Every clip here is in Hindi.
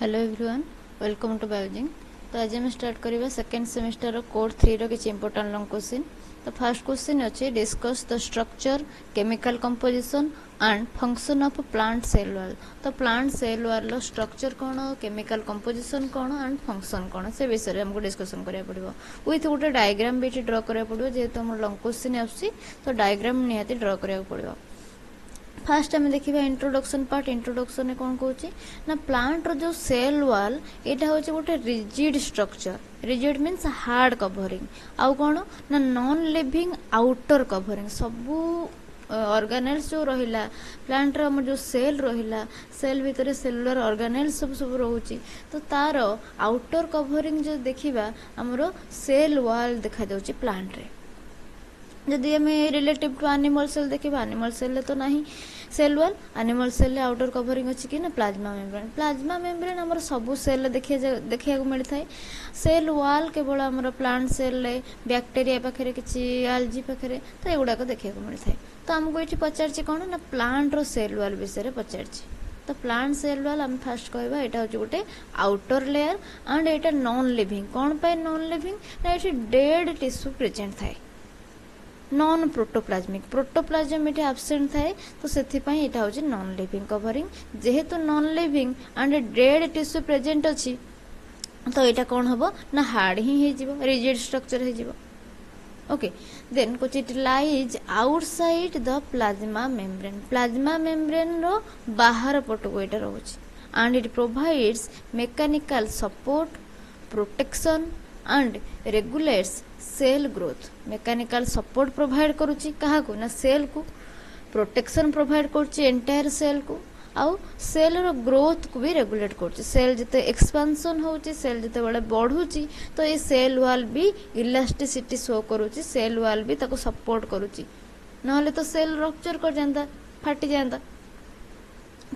Hello everyone welcome to biology. तो आज हम स्टार्ट करबा सेकंड सेमेस्टर कोड 3 रो किछ इंपोर्टेंट लॉन्ग क्वेश्चन। तो फर्स्ट क्वेश्चन अछि discuss the structure chemical composition and function of plant cell wall. तो प्लांट सेल वॉल रो स्ट्रक्चर कोन, केमिकल कंपोजिशन कोन एंड फंक्शन कोन से विषय हमको डिस्कशन करिया पड़िबो। विथ गोटे डायग्राम भी ड्रा करिया पड़िबो, जेहेतु हम लॉन्ग क्वेश्चन आछि तो डायग्राम निहाती ड्रा करिया पड़िबो। फास्ट आम देखा इंट्रोडक्शन पार्ट। इंट्रोडक्शन में कौन कौन ना प्लांट रो जो सेल वॉल यहाँ हूँ गोटे rigid structure. Rigid means hard covering. आउ कौन ना नॉन लिविंग आउटर कवरिंग। सबू ऑर्गेनेल्स जो रहिला प्लांट रो जो सेल रहिला, सेल भितर सेलुलर ऑर्गेनेल्स सब सब रोची, तो तार आउटर कवरिंग जो देखिबा हमरो सेल वॉल देखा जाउची प्लांट रे। जदि आम रिलेटिव टू एनिमल सेल देखा, एनिमल सेल तो नहीं cell wall, animal cell outer covering अच्छी कि ना प्लाज्मा मेम्ब्रेन। प्लाज्मा मेम्ब्रेन आमर सबू सेल देखा मिलता है। सेल वॉल केवल आमर प्लांट सेल, बैक्टेरिया पाखे किसी एल्गी पाखे, तो युवाक देखा मिलता है। तो आमको ये पचार कौन ना प्लांट रो सेल वॉल विषय पचार। तो प्लांट सेल वॉल आम फास्ट कहवा यहाँ हूँ गोटे आउटर लेयर एंड यहाँ नॉन लिविंग। कौन पाए नॉन लिविंग ना ये डेड टिश्यू प्रेजेंट थाए, नॉन प्रोटोप्लाज्मिक। प्रोटोप्लाज्म ये आबसेंट थाए, तो से यहाँ हूँ नॉन लिविंग कवरिंग। जेहेतु non living and dead tissue present अच्छी, तो यहाँ कौन हम ना हार्ड ही रिजिड स्ट्रक्चर हो। ओके, देन कुछ it lies outside the plasma membrane. Plasma membrane रो बाहर पटको यहाँ रोचे and it provides mechanical support, protection and regulates cell growth. Mechanical support provide करुच्ची क्या ना सेल को, प्रोटेक्शन प्रोवाइड करुच्ची एंटायर सेल को, आउ सेल रो ग्रोथ को भी रेगुलेट करुच्ची। सेल जिते एक्सपेंशन होची, सेल जिते बड़े बढ़ुची, तो ये सेल वॉल भी इलास्टिसिटी शो करुच्ची, सेल वॉल भी ताको सपोर्ट करुच्ची, नहले तो सेल रप्चर कर जाता, फाटी जाता।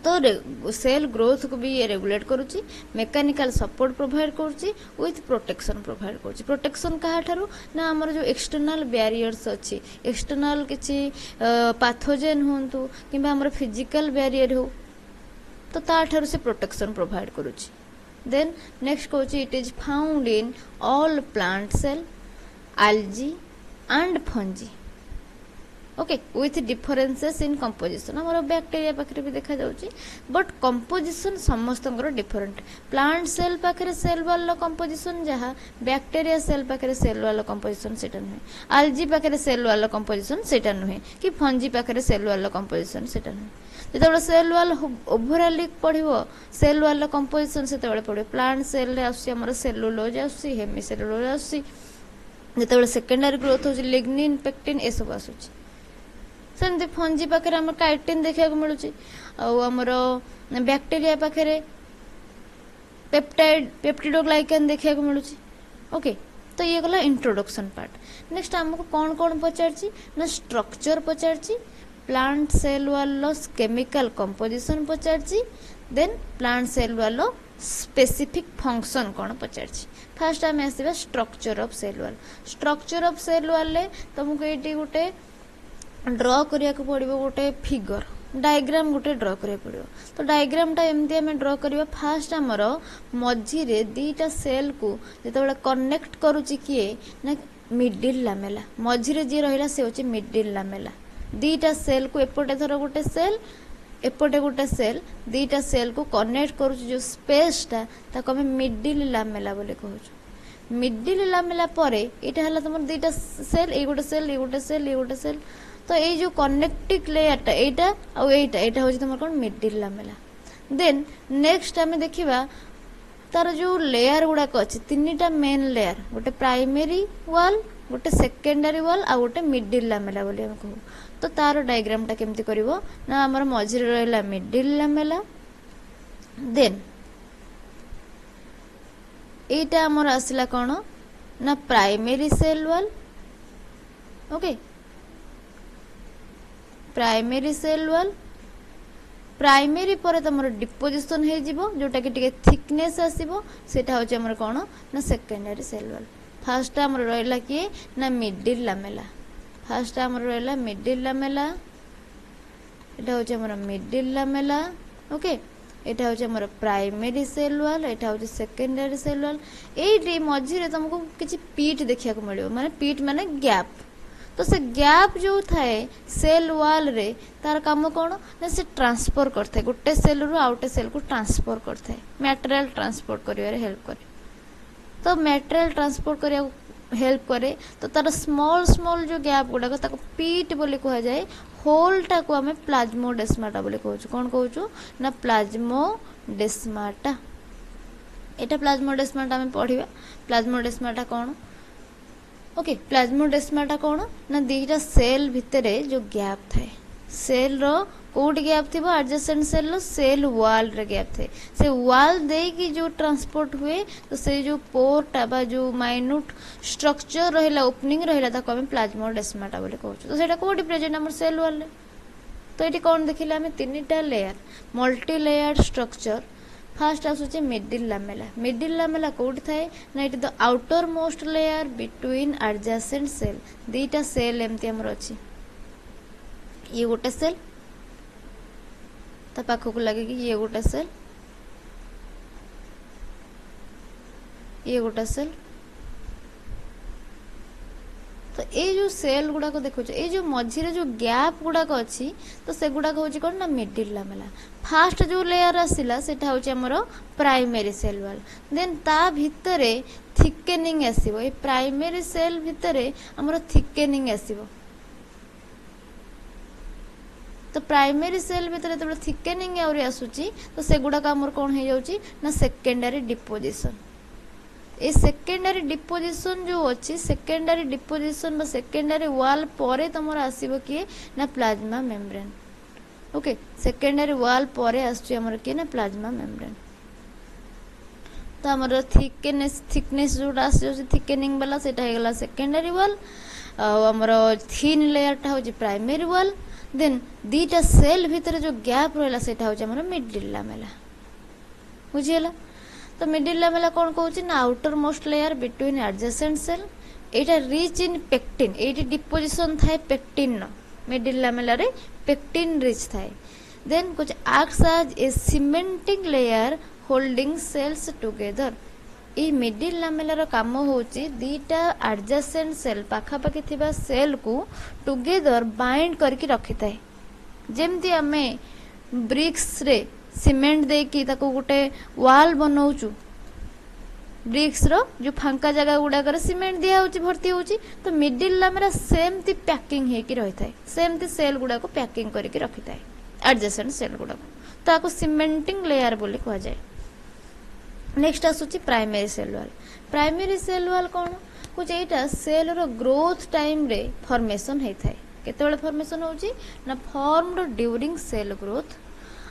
तो सेल ग्रोथ को भी ये रेगुलेट करुच्ची, मेकानिकल सपोर्ट प्रोवाइड करुच्ची विथ प्रोटेक्शन प्रोवाइड करुच्ची। प्रोटेक्शन कहा ठारू ना हमर जो एक्सटर्नल बैरियर्स अच्छी, एक्सटर्नल किसी पैथोजेन होंतु किंबा हमर फिजिकल बैरियर हो, तो ता ठारू से प्रोटेक्शन प्रोवाइड करुच्ची। देन नेक्स्ट कहूँ it is found in all plant cell, algae and fungi. Okay, with differences in composition. हमारे बैक्टेरिया पाखे भी देखा जाउची, बट कंपोजिशन समस्त डिफरेंट। प्लांट सेल पाखे सेल वॉल कंपोजिशन जहाँ, बैक्टेरिया सेल पाखे सेल वॉल कंपोजिशन सेटा नुहे, एल्गी पाखे सेल वॉल कंपोजिशन सेटा नुहे, कि फंजी पाखे सेल वॉल कंपोजिशन सेटा नुहे। जो सेल वॉल ओभराली पढ़ो सेल वॉल कंपोजिशन से पढ़ो। प्लांट सेल आमर सेलुलोज आसी, हेमिसेलुलोज आसी, जो सेकेंडरी ग्रोथ हो लिग्निन पेक्टिन ये सब आसूची। सेमती फंजी पाखे आम काइटिन देखा मिलूँ, आमर बैक्टेरिया पाखे पेप्टाइड पेप्टिडोग्लाइकान देखा मिलूँ। ओके, तो ये गला इंट्रोडक्शन पार्ट। नेक्स्ट आमको कौन कौन पचार ना स्ट्रक्चर पचार, plant cell wall chemical composition पचार, then plant cell wall specific function कौन पचार। फास्ट आम आसवा structure of cell wall. Structure of cell wall तुमको ये गोटे ड्रॉ करिया को पड़िबो, गोटे फिगर डायग्राम गोटे ड्रॉ करिया पड़िबो। तो डायग्रामटा एमती आम ड्रॉ करिबा। फास्ट आमर मझिरे दीटा सेल को जिते कनेक्ट करुच्ची किए ना मिडिल लामेला, मझिरे जी रहिला से होची मिडिल लामेला। दीटा सेल को एपटे धर गोटे सेल, एपटे गोटे सेल, दीटा सेल को कनेक्ट करुच्ची जो स्पेसटा ताको आम मिडिल लामेला बोले कहूँ। मिडिल लामेला परे एटा हला तुमर दीटा सेल, ए गोटे सेल, ए गोटे सेल, ए गोटे सेल, तो ये जो कनेक्टिंग लेयरटा एटा आ एटा हूँ तुम कौन मिडिल लामेला। देन नेक्स्ट आम देखा तार जो लेयर गुड़ाक अच्छी तीन मेन लेयर, गोटे प्राइमरी वॉल, गोटे सेकेंडरी वॉल आ गोटे मिडिल लामेला बोली हम कहू। तो तार डायग्रामटा केमती करिवो ना हमर मझिरे रहला मिडिल लामेला, देन एटा हमर आसला कौन ना primary cell wall. Okay, primary cell wall, primary पर तुम डिपोजिशन हो जोटा कि थिकनेस आसो, सेटा हूँ आमर कौन ना सेकेंडरी सेल वॉल। फास्ट आमर रहा किए ना मिडिल लामेला। फास्ट आमर रहा मिडिल लामेला, यहाँ हूँ आमर मिडिल लामेला। ओके, एटा होचे हमर प्राइमरी सेल वॉल, एटा होचे सेकेंडरी सेल वॉल। एठी मझी रे तुमको किछि पीट देखिया को मिलियो, माने पीट माने गैप। तो से गैप जो थाए सेल वॉल रे तार काम कोन ना से ट्रांसफर करथे, गुटे सेल रु आउटे सेल को ट्रांसफर करथे, मटेरियल ट्रांसपोर्ट करिवारे हेल्प करे। तो मटेरियल ट्रांसपोर्ट करिया हेल्प करे। तो तार स्मॉल स्मॉल जो गैप गुडा को ताको पीट बोली कहा जाए, होल टा को हमें प्लाज्मोडेस्माटा बोली कहूछु। कोन कहूछु ना प्लाज्मोडेस्माटा। एटा प्लाज्मोडेस्माटा हमें पढ़िबा। प्लाज्मोडेस्माटा कोन? ओके, प्लाज्मोडेस्माटा कोन ना दीटा सेल भितरे जो गैप थाए, सेल रो कोड गैप थिबो, adjacent cell row cell wall रे गैप थे, से वॉल दे की जो ट्रांसपोर्ट हुए, तो से जो पोर्ट बा जो माइन्यूट स्ट्रक्चर रहिला, ओपनिंग रहिला, ताको हम प्लाज्मोडेस्माटा बोली कहूछु। तो सेटा कोडी प्रेजेंट हमर सेल वॉल रे। तो एटी कोन देखिले हमें तीनटा layer, multi layered structure. First आसुचे मिडिल लामेला। मिडिल लामेला कोड थाए ना it the outermost layer between adjacent cell. दीटा सेल एमती हमर अछि, ये गोटे सेल ता पाखो को लगे कि ये गोटे सेल, ये गोटे सेल। तो ये जो सेल गुडा को देखो, ये जो मझी रे जो गैप गुडा को अछि, तो से गुडा को होची कोन ना मिडिल लामेला। फास्ट जो लेयर आसिला सेटा होची हमरो प्राइमरी सेल वॉल। देन ता भितरे थिकनिंग आसीबो, ए प्राइमरी सेल भितरे हमरो थिकनिंग आसीबो। तो प्राइमरी सेल भितर जब थिकनिंग आउरी आसुची, तो से गुडा का हमर कोन हे जाउची ना secondary deposition. A secondary deposition जो अछि, सेकेंडरी डिपोजिशन बा सेकेंडरी वॉल परे तमर आसीबो कि ना plasma membrane. Okay, secondary wall परे आसुची हमर कि ना प्लाज्मा मेम्ब्रेन। तो हमर थिकनेस जो आसी थिकनिंग वाला सेटा हे गला सेकेंडरी वॉल, हमर थिन लेयर टा होची प्राइमरी वॉल। देन दीटा सेल भितर जो गैप रहला सेटा होची हमर मिडिल लामेला। बुझियला? तो मिडिल लामेला कोन कहूची ना outermost layer between adjacent cell. एटा रिच इन पेक्टिन, एटी डिपोजिशन थाए पेक्टिन न, मिडिल लामेला रे पेक्टिन रिच थाए। देन कुछ acts as a cementing layer holding cells together. ई मिडिल लामेला रो काम होची दीटा एडजेसेंट सेल, पाखा पाखी थिबा सेल को टुगेदर बाइंड करके रखिताए। जेमती हमें ब्रिक्स रे सीमेंट दे की ताको गुटे वॉल बनाउचु, ब्रिक्स रो जो फांका जगह गुडा कर सीमेंट दिया होची भर्ती होची, तो मिडिल लामेला सेमती पैकिंग हे की रहिताए, सेमती सेल गुडा को पैकिंग करके रखिताए एडजेसेंट सेल गुडा को। ताको सीमेंटिंग लेयर बोली कहा जाए। नेक्स्ट आसुची primary cell wall. Primary cell wall कोन? कुछ एटा सेल रो ग्रोथ टाइम रे फॉर्मेशन हे थाए। केतेबेले फॉर्मेशन होची ना formed during cell growth.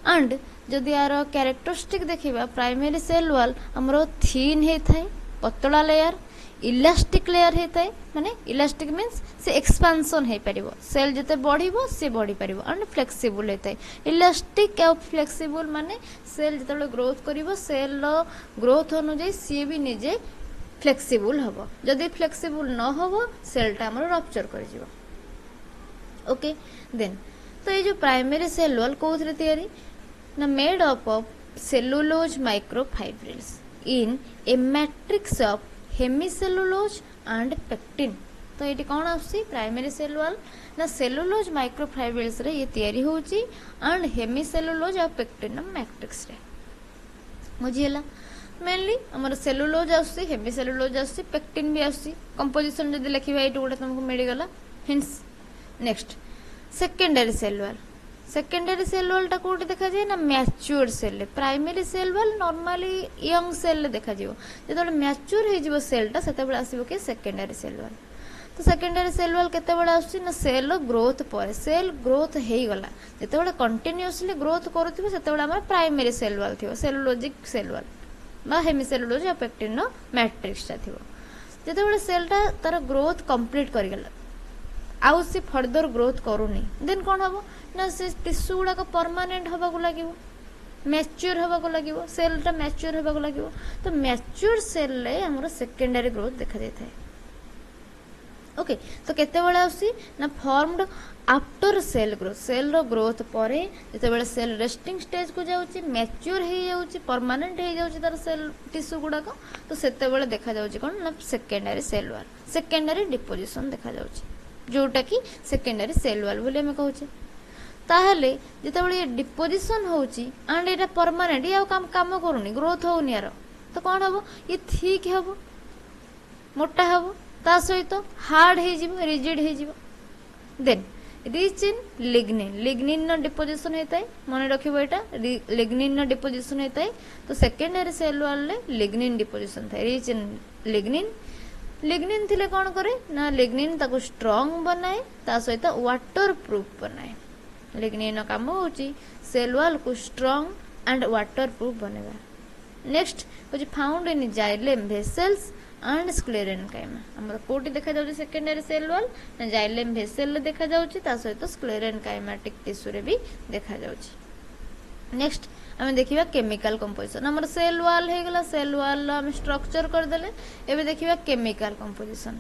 And जदि यार कैरेक्टरिस्टिक देखिबा, प्राइमरी सेल वॉल हमरो थीन हे थाए, पतला लेयर, इलास्टिक लेयर हे थाए। माने इलास्टिक मींस से एक्सपेंशन हे परिबो, सेल जते बढ़िबो से बढ़ी परिबो। एंड फ्लेक्सिबल हे थाए। इलास्टिक और फ्लेक्सिबल माने सेल जते ग्रोथ करिवो, सेल रो ग्रोथ अनुଯାयी सी भी निजे फ्लेक्सिबल हबो। जदि फ्लेक्सिबल न हबो सेलटा हमरो रप्चर कर जिवो। ओके, देन तो ये जो प्राइमरी सेल वॉल कोथरे तयारी ना made up of cellulose microfibrils in A matrix of hemicellulose and pectin. तो ये कौन आसी प्राइमरी सेल वॉल ना सेलुलोज माइक्रोफाइब्रिल्स रे ये तयारी होची एंड हेमिसेलुलोज और पेक्टिन मैट्रिक्स रे। बुझियला? मेनली हमर सेलुलोज आसी, हेमिसेलुलोज आसी, पेक्टिन भी आसी। कंपोजिशन जदी लिखिबा एटू गोटे तुमको मिल गला hints. Next secondary cell wall. Secondary cell wall टा कोठी देखा जाए ना मैच्योर सेल रे। Primary cell wall normally young cell रे देखा जिवो, जेतबे मैच्योर हे जिवो सेल टा सेतबे आसीबो के सेकेंडरी सेल वॉल। तो सेकेंडरी सेल वॉल केतेबेले आसी ना सेल रो ग्रोथ पर, सेल ग्रोथ हेई गला जेतेबेले कंटीन्यूअसली ग्रोथ करूथिबो सेतेबेले हमर प्राइमरी सेल वॉल थिबो, सेलुलोजिक सेल वॉल बा हेमिसेलुलोज या पेक्टिन नो मैट्रिक्स टा थिबो। जेतेबेले सेल टा तार ग्रोथ कंप्लीट करि गला, आउ से फर्दर ग्रोथ करूनी, देन कौन हम ना से टिश्यू गुड़ाक परमानेंट हवा को लगे, मैच्योर हवा को लगे, सेलटा मैच्योर हवा को लगे। तो मैच्योर सेल रे हमर सेकेंडरी ग्रोथ देखा जाय थाए। ओके तो केतेबेले आसी ना फॉर्मड आफ्टर सेल रो ग्रोथ परे जेतेबेले सेल रेस्टिंग स्टेज को जाउची मैच्योर हे जाउची परमानेंट हे जाउची तार सेल टिश्यू गुडा को तो सेतेबेले देखा जाउची कोन ना secondary cell wall secondary deposition देखा जाउची जोटा कि सेकेंडरी सेल वॉल बोले हम कहूचे ताहले जेतेबेले ये डिपोजिशन होउची एंड एटा परमानेंट या काम काम करूनी ग्रोथ होउनी यार तो कोन हबो ये ठीक हबो मोटा हबो ता सहित हार्ड हे जिवो रिजिड हे जिवो देन रिच इन लिग्निन न डिपोजिशन होता है मन रखिबो एटा लिग्निन न डिपोजिशन होता है तो सेकेंडरी सेल वॉल ले लिग्निन डिपोजिशन था रिच इन लिग्निन थिले कोन करे ना लिग्निन ताको स्ट्रांग बनाए ता सहित वाटर प्रूफ बनाए लिग्निन काम होची सेल वॉल को स्ट्रांग एंड वाटर प्रूफ बनेबा नेक्स्ट होची found in xylem vessels and sclerenchyma हमर कोटी देखा जाउची सेकेंडरी सेल वॉल ना जाइलेम वेसल ले देखा जाउची ता सहित स्क्लेरेनकाइमेटिक टिश्यू रे भी देखा जाउची नेक्स्ट हम देखिबा केमिकल कंपोजिशन हमर सेल वॉल हे गेला सेल वॉल हम स्ट्रक्चर कर देले एबे देखिबा केमिकल कंपोजिशन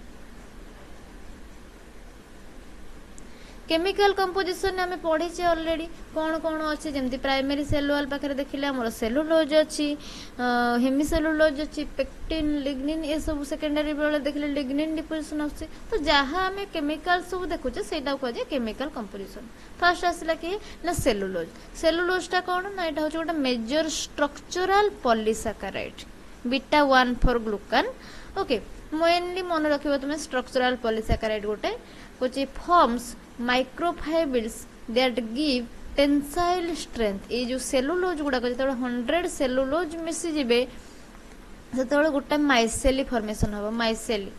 केमिकल कंपोजिशन आम पढ़ी ऑलरेडी कौन कौन अच्छे जमी प्राइमरी सेल वॉल पाखे देखिले आम सेलुलोज अच्छी हेमिसेलुलोज अच्छी पेक्टिन लिग्निन ये सब सेकेंडरी बेले देखिले लिग्निन डिपोजिशन आछे तो जहाँ आम केमिकल सब देखुचे सेटा कहुए केमिकल कंपोजिशन फास्ट आसला कि ना सेलुलोजटा कौन ना यहाँ हूँ गोटे major structural polysaccharide beta 1 four glucan okay mainly मन रखिबो तुमे स्ट्रक्चरल पॉलीसैकेराइड गोटे कुछ forms microfibrils that give tensile strength ये जो सेलुलोज गुडा जो 100 सेलुलोज मिसी जिबे सेतेबेले गोटे माइसेली फॉर्मेशन हबो माइसेली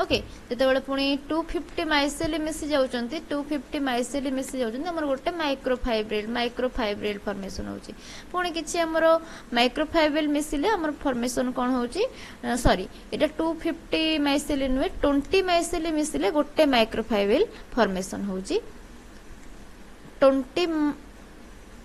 ओके जेतेबेले पुणी 250 माइसेली मिसी जाउचंती 250 माइसेली मिसी जाउचंती हमर गोटे माइक्रोफाइब्रिल फॉर्मेशन होची पुणी किछि हमर माइक्रोफाइब्रिल मिसिले हमर फॉर्मेशन कोन होची सॉरी एटा 250 माइसेली नुए 20 माइसेली मिसिले गोटे माइक्रोफाइब्रिल फॉर्मेशन होची 20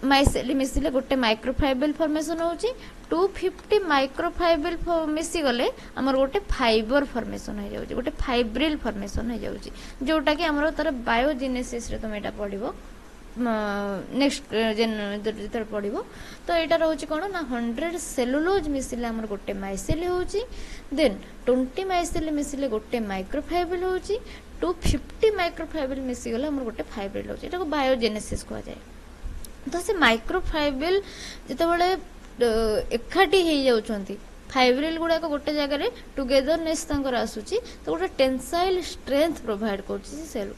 माइसेली मिसिले गोटे माइक्रोफाइब्रिल फॉर्मेशन होची 250 माइक्रोफाइब्रिल मिसी गले हमर गोटे फाइबर फॉर्मेशन हो जाउची गोटे फाइब्रिल फॉर्मेशन हो जाउची जोटा कि हमर तार बायोजेनेसिस रे तुम एटा पढिबो नेक्स्ट जेन पढिबो तो एटा रहउची कोन ना 100 सेलुलोज मिसिले हमर गोटे माइसेली होची देन 20 माइसेली मिसिले गोटे माइक्रोफाइब्रिल होची 250 माइक्रोफाइब्रिल मिसी गले हमर गोटे फाइब्रिल होची एटा को बायोजेनेसिस कहवा जाय तो से माइक्रोफाइब्रिल जेतेबेले एकाठी हो जाउछंती फाइब्रिल गुडा गोटे जगह टुगेदरनेस तांकर आसुची तो गोटे टेंसाइल स्ट्रेंथ प्रोवाइड करछि सेल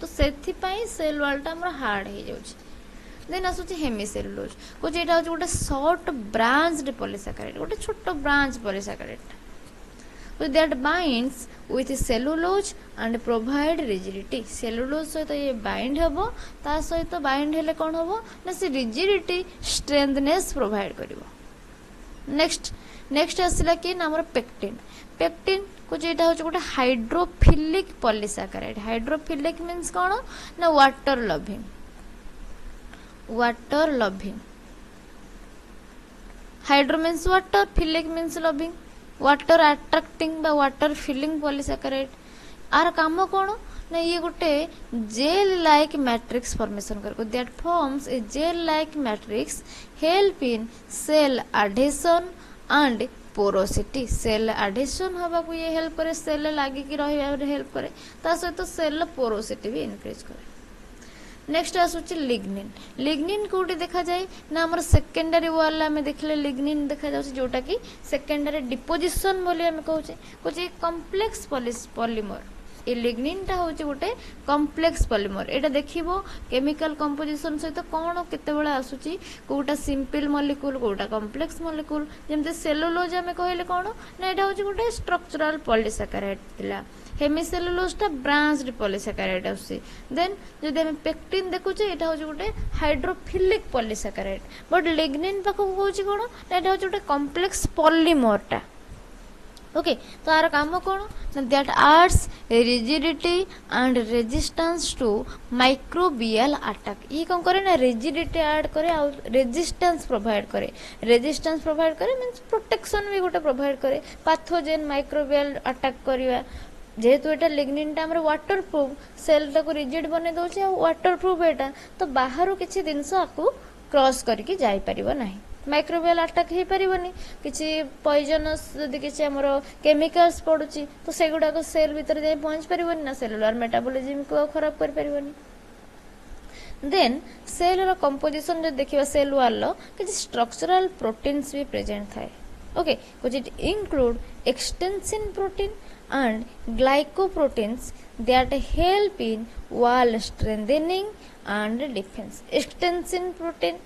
तो सेथि पई सेल वॉलटा हमर हार्ड हो जाउछि देन आसुची हेमिसेलुलोज को जेटा हो गोटे शॉर्ट ब्रांच्ड पॉलीसैकेराइड गोटे छोटो branch polysaccharide that binds with cellulose and provide rigidity cellulose सहित ये bind हबो ता सहित bind हेले कोन हबो ना से rigidity strengthness provide करिवो नेक्स्ट आसला कि ना हमर पेक्टिन को जेटा हो गोटे हाइड्रोफिलिक पॉलीसैकेराइड हाइड्रोफिलिक मींस कोन ना water loving hydro means water philic means loving water attracting बा वाटर फिलिंग पॉलीसैकेराइड आर काम कोन ना ये गोटे जेल लाइक मैट्रिक्स फॉर्मेशन कर that forms a gel like matrix help in cell adhesion and porosity cell adhesion हवा को ये हेल्प करे सेल लागी की रहिबा हेल्प करे ता सहित सेल पोरोसिटी भी इंक्रीज करे नेक्स्ट आसुची लिग्निन कोटी देखा जाए ना हमर सेकेंडरी वॉल में देखले लिग्निन देखा जाउची जोटा कि सेकेंडरी डिपोजिशन बोली हम कहूचे कुछ कॉम्प्लेक्स पॉलीमर ये लिग्निनटा होची गोटे कॉम्प्लेक्स पॉलीमर एटा देखिबो केमिकल कंपोजिशन सहित कोन केते बेला आसुची कोटा सिंपल मॉलिक्यूल कोटा कॉम्प्लेक्स मॉलिक्यूल जेमते सेलुलोज में कहले कोन ना एटा होची गोटे स्ट्रक्चरल पॉलीसैकेराइड तिला हेमिसेलुलोजटा ब्रांच्ड पॉलीसैकेराइड आसी देन जदि हम पेक्टिन देखुचे एटा होची गोटे हाइड्रोफिलिक पॉलीसैकेराइड बट लिग्निन पाखो होची कोन एटा होची गोटे कॉम्प्लेक्स पॉलीमरटा ओके तो आर काम कौन that adds rigidity and resistance to microbial attack ये कौन करे ना रिजिडिटी ऐड करे आ रेजिस्टेंस प्रोवाइड करे मींस प्रोटेक्शन भी गोटे प्रोवाइड करे पैथोजेन माइक्रोबियल अटैक करवा जेहेतु एटा लिग्निन टा हमर वाटर प्रूफ सेल टाको रिजिड बने दउचे वाटर प्रूफ एटा तो बाहर किछि जिंस आकु क्रॉस करके जाई परिबो नाही माइक्रोबियल अटैक हो पारिबनी किछि पॉइजनस जदि किछि हमर केमिकल्स पडुची तो सेगुडा को सेल भीतर जाई पहुंच परिबनी ना सेलुलर मेटाबॉलिज्म को खराब कर परिबनी देन सेल रो कंपोजिशन जो देखिबा सेल वॉल रो किछि स्ट्रक्चरल प्रोटीन्स भी प्रेजेंट थाए okay which it include extensin protein and glycoproteins that help in wall strengthening and defense extension protein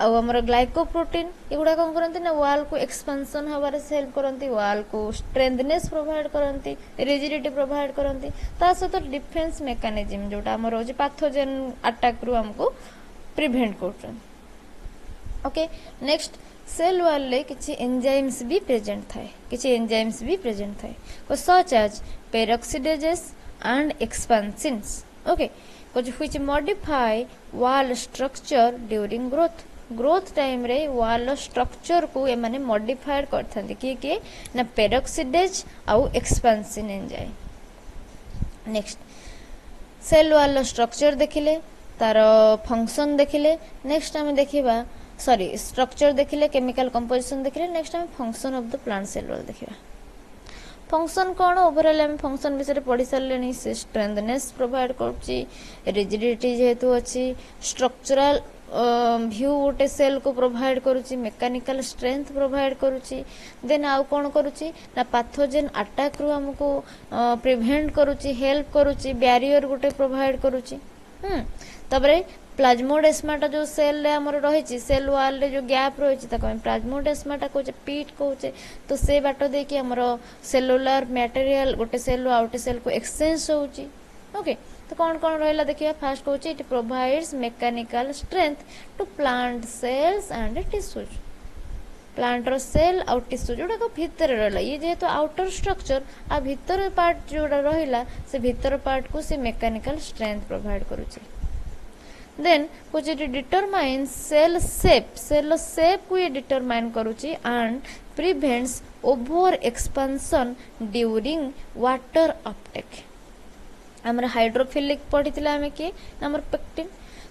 ଆଉ ଆମର ଗ୍ଲାଇକୋପ୍ରୋଟିନ୍ ଏଗୁଡ଼ା କ'ଣ କରନ୍ତି ନା ୱାଲ୍ କୁ ଏକ୍ସପାନ୍ସନ୍ ହେବାରେ ହେଲ୍ପ କରନ୍ତି ୱାଲ୍ କୁ ଷ୍ଟ୍ରେନ୍ଥନେସ୍ ପ୍ରୋଭାଇଡ଼ କରନ୍ତି ରିଜିଡିଟି ପ୍ରୋଭାଇଡ଼ କରନ୍ତି ତା ସହିତ ଡିଫେନ୍ସ ମେକାନିଜିମ୍ ଯେଉଁଟା ଆମର ହେଉଛି ପାଥୋଜେନ୍ ଆଟାକ୍ରୁ ଆମକୁ ପ୍ରିଭେଣ୍ଟ କରୁଛନ୍ତି ओके नेक्स्ट सेल वॉल ले किछि एंजाइम्स भी प्रेजेंट थाए किछि एंजाइम्स भी प्रेजेंट थाए को such as peroxidases and expansins okay which modify wall structure during growth time रे वॉल स्ट्रक्चर को ए माने मॉडिफाइड करथांती के ना पेरोक्सिडेज आउ expansin enzyme next cell wall structure देखिले तार फंक्शन देखिले नेक्स्ट हम देखिबा सॉरी स्ट्रक्चर देखिले केमिकल कंपोजिशन देखिले नेक्स्ट हम function of the plant cell wall देखिबा फंक्शन कौन ओवरऑल हम फंक्शन विषय पढ़ी सारे से स्ट्रेंथनेस प्रोवाइड करछि रिजिडिटी जेहेतु अच्छी स्ट्रक्चरल व्यू गोटे सेल को प्रोवाइड करुछि मेकानिकल स्ट्रेंथ प्रोवाइड करुछि देन आउ कोन करुछि ना पैथोजेन अटैक रु हमको प्रिवेंट करुछि हेल्प करुछि बैरियर गोटे प्रोवाइड करुछि तबरे प्लाज्मोडेस्माटा जो सेल रे हमर रहिछि सेल वॉल रे जो गैप रहिछि ताको हम प्लाज्मोडेस्माटा कहूचे पीट कहूचे तो से बाटो दे कि हमर सेलुलर मटेरियल गोटे सेल रु आउटे सेल को एक्सचेंज होउछि ओके तो कौन कौन रहिला देखिया फर्स्ट कहूचे it provides mechanical strength to plant cells and tissues plant रो सेल आउ टिश्यू जोडा को भीतर रहला ये जेहेतु आउटर स्ट्रक्चर आ भीतर पार्ट जोडा रहिला से भीतर पार्ट को से मैकेनिकल स्ट्रेंथ प्रोवाइड करूछि then which it determines cell shape को ये determine करूची and prevents over expansion during water uptake हमर हाइड्रोफिलिक पढ़िथिला हमें कि हमर पेक्टिन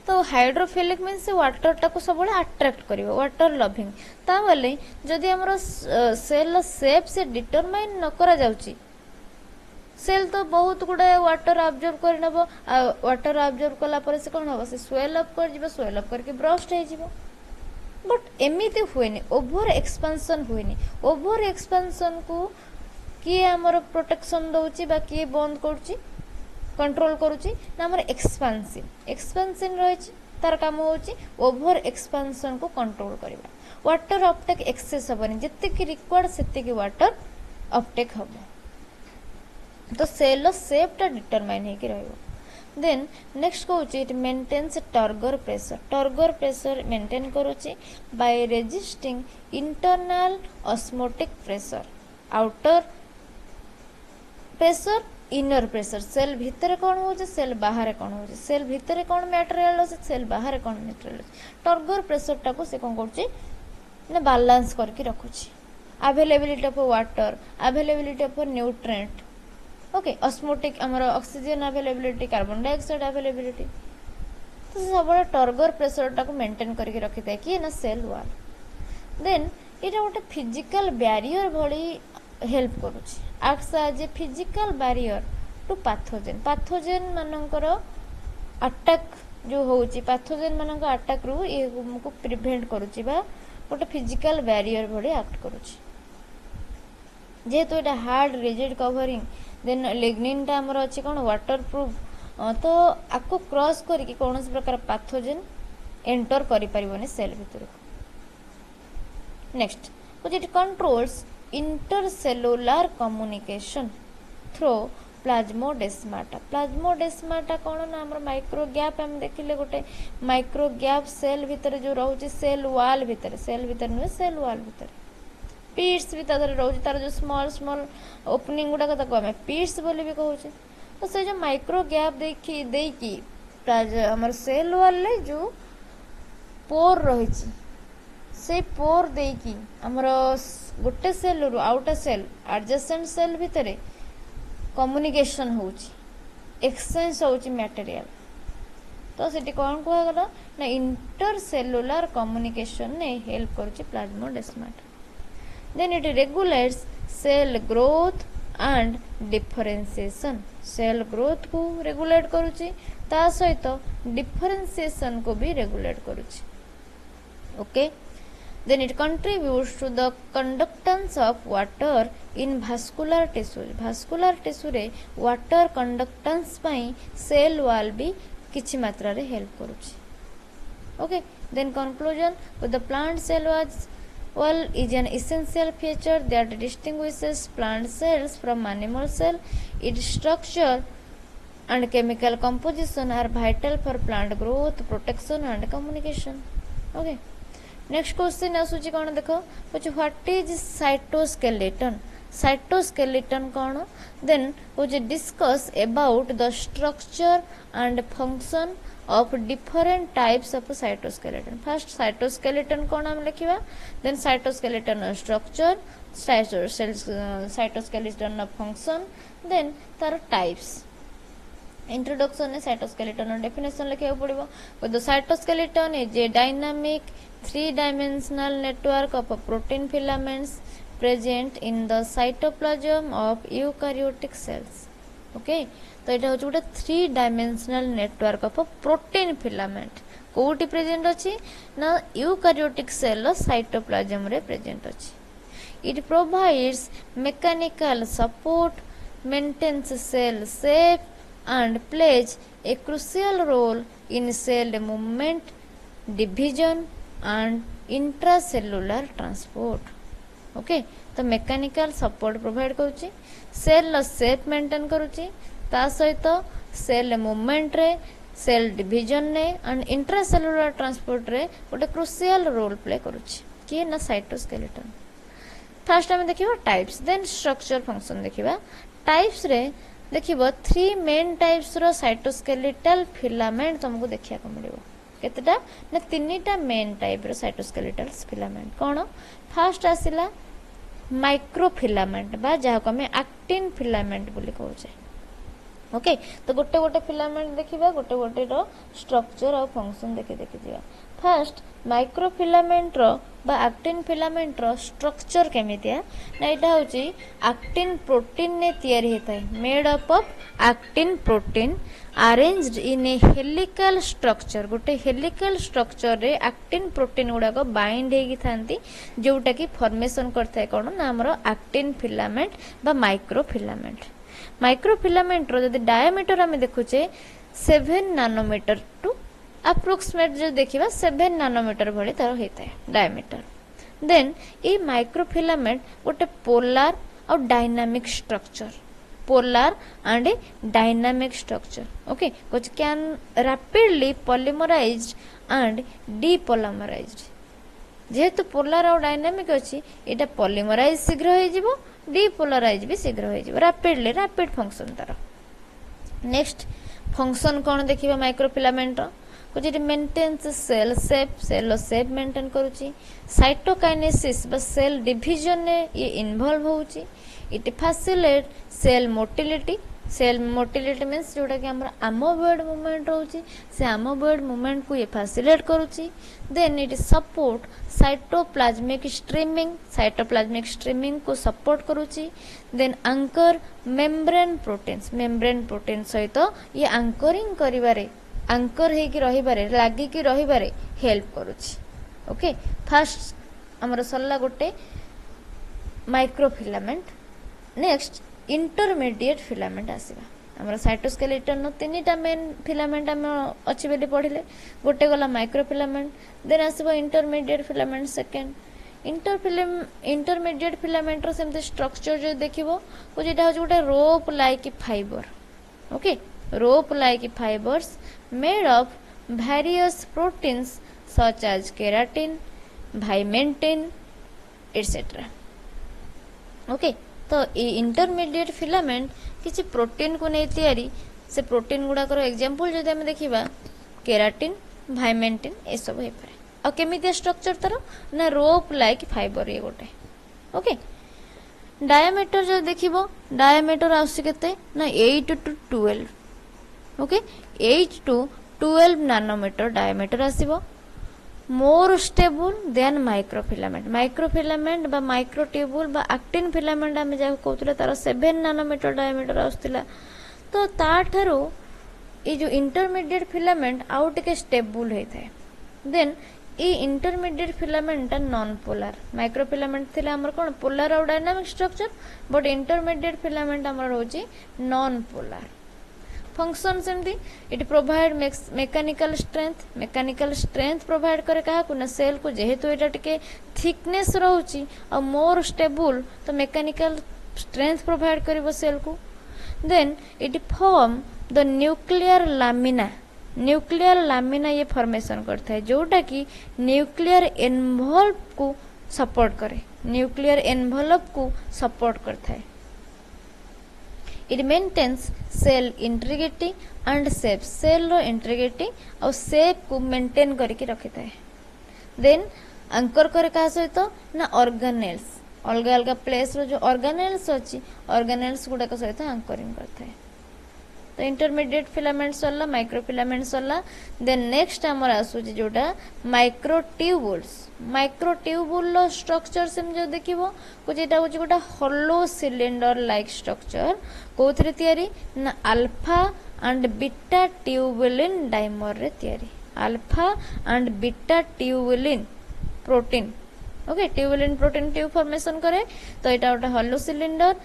तो हाइड्रोफिलिक मीन से वाटर टाको सब अट्रैक्ट करिवो वाटर लविंग ता वाले जदि हमर सेल शेप से डिटरमाइन न करा जाउची सेल तो बहुत गुडे वाटर अब्जॉर्ब कर नबो वाटर अब्जॉर्ब कला पर से कोन हो से स्वेल अप कर जिवो स्वेल अप करके ब्रस्ट हे जिवो बट एमिति हुएनी ओवर एक्सपेंशन हुएनी ओवर एक्सपेंशन को कि हमर प्रोटेक्शन दउची बा कि बंद करची कंट्रोल करूची ना हमर एक्सपेंशन रहची तार काम होची ओवर एक्सपेंशन को कंट्रोल करबा वाटर अपटेक एक्सेस हबनी जत्ते कि रिक्वायर्ड सेत्ते कि वाटर अपटेक हबो तो सेल शेप टा डिटरमाइन हे कि रहबो देन नेक्स्ट कहूची it maintains turgor pressure maintain करूची by resisting internal osmotic pressure outer pressure inner pressure cell भीतर कौन हो सेल बाहर कौन हो सेल भीतर कौन मटेरियल अछि सेल बाहर कौन मटेरियल अछि टर्गर प्रेशर टा को से कौन करची ना बैलेंस करके रखुची availability of water availability of nutrient okay osmotic हमर oxygen availability carbon dioxide availability तो सब टर्गर प्रेशर टा को मेंटेन करके रखि दे कि ना सेल वॉल देन इटा गोटे फिजिकल बैरियर भली हेल्प करूची acts as a physical barrier to pathogen मानकर अटैक जो होउची पैथोजेन मानकर अटैक रु ये हमको प्रिवेंट करूची बा गोटे फिजिकल बैरियर भली एक्ट करूची जेहेतु एटा hard rigid covering then lignin टा हमर अछि कोन वाटर प्रूफ तो आको क्रॉस करके कौन प्रकार पैथोजेन एंटर करि परिबने सेल भीतर next which it controls intercellular communication through plasmodesmata कौन ना हमर माइक्रो गैप हम देखिले गोटे माइक्रो गैप सेल भीतर जो रहउची सेल वॉल भीतर नुहे सेल वॉल भीतर पीट्स भी तादर रहउची तार जो स्मॉल ओपनिंग गुडा का ताको हमें पीट्स बोली भी कहउची तो से जो माइक्रो गैप देकी हमर सेल वॉल ले जो पोर रहिची से पोर देकी हमर गोटे सेल रु आउटा सेल एडजेसेंट सेल भीतर कम्युनिकेशन होउची एक्सचेंज होउची मटेरियल तो सेठी कौन कहगला ना इंटरसेलुलर कम्युनिकेशन ने हेल्प करुची plasmodesmata then it regulates cell growth and differentiation cell growth को रेगुलेट करुची ता सहित डिफरेंशिएशन को भी रेगुलेट करुची okay then it contributes to the conductance of water in vascular tissue रे water conductance ପାଇଁ cell wall भी किछि मात्रा रे help करुछि okay then conclusion with the plant cell wall is an essential feature that distinguishes plant cells from animal cell its structure and chemical composition are vital for plant growth protection and communication okay next question आसुची कौन देखो कुछ व्हाट इज साइटोस्केलेटन कौन देन कुछ discuss about the structure and function of different types of cytoskeleton first cytoskeleton कौन हम लिखिबा then cytoskeleton structure cytoskeleton function then तार टाइप्स इंट्रोडक्शन है साइटोस्केलेटन डेफिनेशन लिखा पड़ो the cytoskeleton is a dynamic 3-dimensional network of protein filaments present in the cytoplasm of eukaryotic cells okay तो এটা হচ্ছে গোটে 3-dimensional network of protein filament কোটি প্রেজেন্ট ଅଛି না eukaryotic cell ର cytoplasm रे प्रेजेंट अछि it provides mechanical support maintains cell shape and plays a crucial role in cell movement division and intracellular transport okay तो मेकानिकल सपोर्ट प्रोवाइड करूची सेल लो शेप मेंटेन करूची ता सहित सेल मूवमेंट रे सेल डिवीजन ने एंड इंट्रासेलुलर ट्रांसपोर्ट रे गोटे क्रुशियल रोल प्ले करूची कि ना साइटोस्केलेटन फर्स्ट हम देखिबा टाइप्स देन स्ट्रक्चर फंक्शन देखिबा टाइप्स रे देखिबो 3 मेन टाइप्स रो साइटोस्केलेटल फिलामेंट तुमको देखिया को मिलिबो केतेटा ना तीनटा मेन टाइप रो साइटोस्केलेटल फिलामेंट कोन फर्स्ट आसिला माइक्रोफिलामेंट बा जहा को हमें एक्टिन फिलामेंट बोली कहू छे ओके तो गोटे गोटे फिलामेंट देखिबा गोटे गोटे रो स्ट्रक्चर और फंक्शन देखि दिबा फर्स्ट माइक्रोफिलामेंट रो बा एक्टिन फिलामेंट रो स्ट्रक्चर केमितिया ना एटा होची एक्टिन प्रोटीन ने तयारी हेताय made up of actin protein arranged in a helical structure गोटे हेलिकल स्ट्रक्चर रे एक्टिन प्रोटीन गुडा को बाइंड हेगी थांती जोटा की फॉर्मेशन करथाय कोन ना हमरो एक्टिन फिलामेंट बा माइक्रोफिलामेंट रो जदि डायमीटर हम देखुचे 7 नैनोमीटर टू अप्रोक्सीमेट जो देखिबा 7 नैनोमीटर भली तार हेताय डायमीटर देन ए माइक्रोफिलामेंट गोटे पोलर और dynamic structure polar and dynamic structure okay which can rapidly polymerized and depolymerize जेहेतु पोलर और डायनामिक अछि एटा पॉलीमराइज शीघ्र होई जिवो डीपोलराइज भी शीघ्र होई जिवो रैपिड फंक्शन तार नेक्स्ट फंक्शन कोन देखिबा माइक्रोफिलामेंट रो कुछ मेंटेन्स सेल शेप मेंटेन करूची साइटोकाइनेसिस बा सेल डिवीजन ने ये इन्वॉल्व होउची it facilitate cell motility means जोटा कि हमर अमोबॉइड मूवमेंट होउची से अमोबॉइड मूवमेंट को ये फैसिलिटेट करूची then it support cytoplasmic streaming को सपोर्ट करूची देन एंकर मेम्ब्रेन प्रोटीन सहित ये एंकरिंग करिवारे एंकर हे कि रहिबारे लागि कि रहिबारे हेल्प करूची ओके फर्स्ट हमर सल्ला गोटे माइक्रोफिलामेंट नेक्स्ट इंटरमीडिएट फिलामेंट आसीबा हमर साइटोस्केलेटन नो तीनटा मेन फिलामेंट हम अछि बेली पढिले गोटे गला माइक्रोफिलामेंट देन आसीबा intermediate filament second intermediate filament रो सेमते स्ट्रक्चर जो देखिबो को जेटा हो गोटे rope like fiber okay rope like fibers made of various proteins such as keratin, vimentin, etc. okay तो ये इंटरमीडिएट फिलामेंट किसी प्रोटीन को नहीं तैयारी से प्रोटीन गुडा करो एग्जांपल जदि हम देखिबा केराटिन भाइमेंटिन ए सब हे पारे आ केमिति स्ट्रक्चर तार ना रोप लाइक फाइबर ये गोटे ओके डायमीटर जो देखिबो डायमीटर आउसी केते ना 8 to 12 okay 8 to 12 nanometer diameter आसीबो मोर स्टेबल देन माइक्रोफिलामेंट बा माइक्रोट्यूबुल बा एक्टिन फिलामेंट आम जहाँ कहते तार 7 नानोमीटर डायमीटर आसला तो ताठारू ये जो इंटरमीडिएट फिलामेंट आउ टिके स्टेबल होता है देन ये intermediate filament non polar microfilament थिला हमर कोन पोलर और dynamic structure but intermediate filament हमर होची नॉन पोलर फंक्शन सेमती it provide mechanical strength provide करे कहा कुना सेल को जेहेतु एटा टिके थिकनेस रहउची और मोर स्टेबल तो मेकानिकल स्ट्रेंथ प्रोवाइड करिवो सेल को then it form the nuclear lamina ये फॉर्मेशन करता है जोटा कि न्यूक्लियर एनवलप को सपोर्ट करे न्यूक्लियर एनवलप को सपोर्ट करता है it maintains cell integrity and shape cell रो इंटीग्रिटी और शेप को मेंटेन करके रखिता है देन एंकर करे का सहित ना ऑर्गेनेल्स अलग अलग प्लेस रो जो ऑर्गेनेल्स अच्छी ऑर्गेनेल्स गुड़ाक सहित एंकरिंग करता है तो इंटरमीडिएट फिलामेंट सरला माइक्रोफिलामेंट सरला देन नेक्स्ट आमर आसुची जोटा माइक्रोट्यूबुल स्ट्रक्चर से जो देखिबो कुछ एटा होची गोटा होलो सिलिंडर लाइक स्ट्रक्चर कोथरे तयारी ना alpha and beta tubulin dimer रे तयारी alpha and beta tubulin protein okay tubulin protein tube formation करे तो एटा गोटे होलो सिलिंडर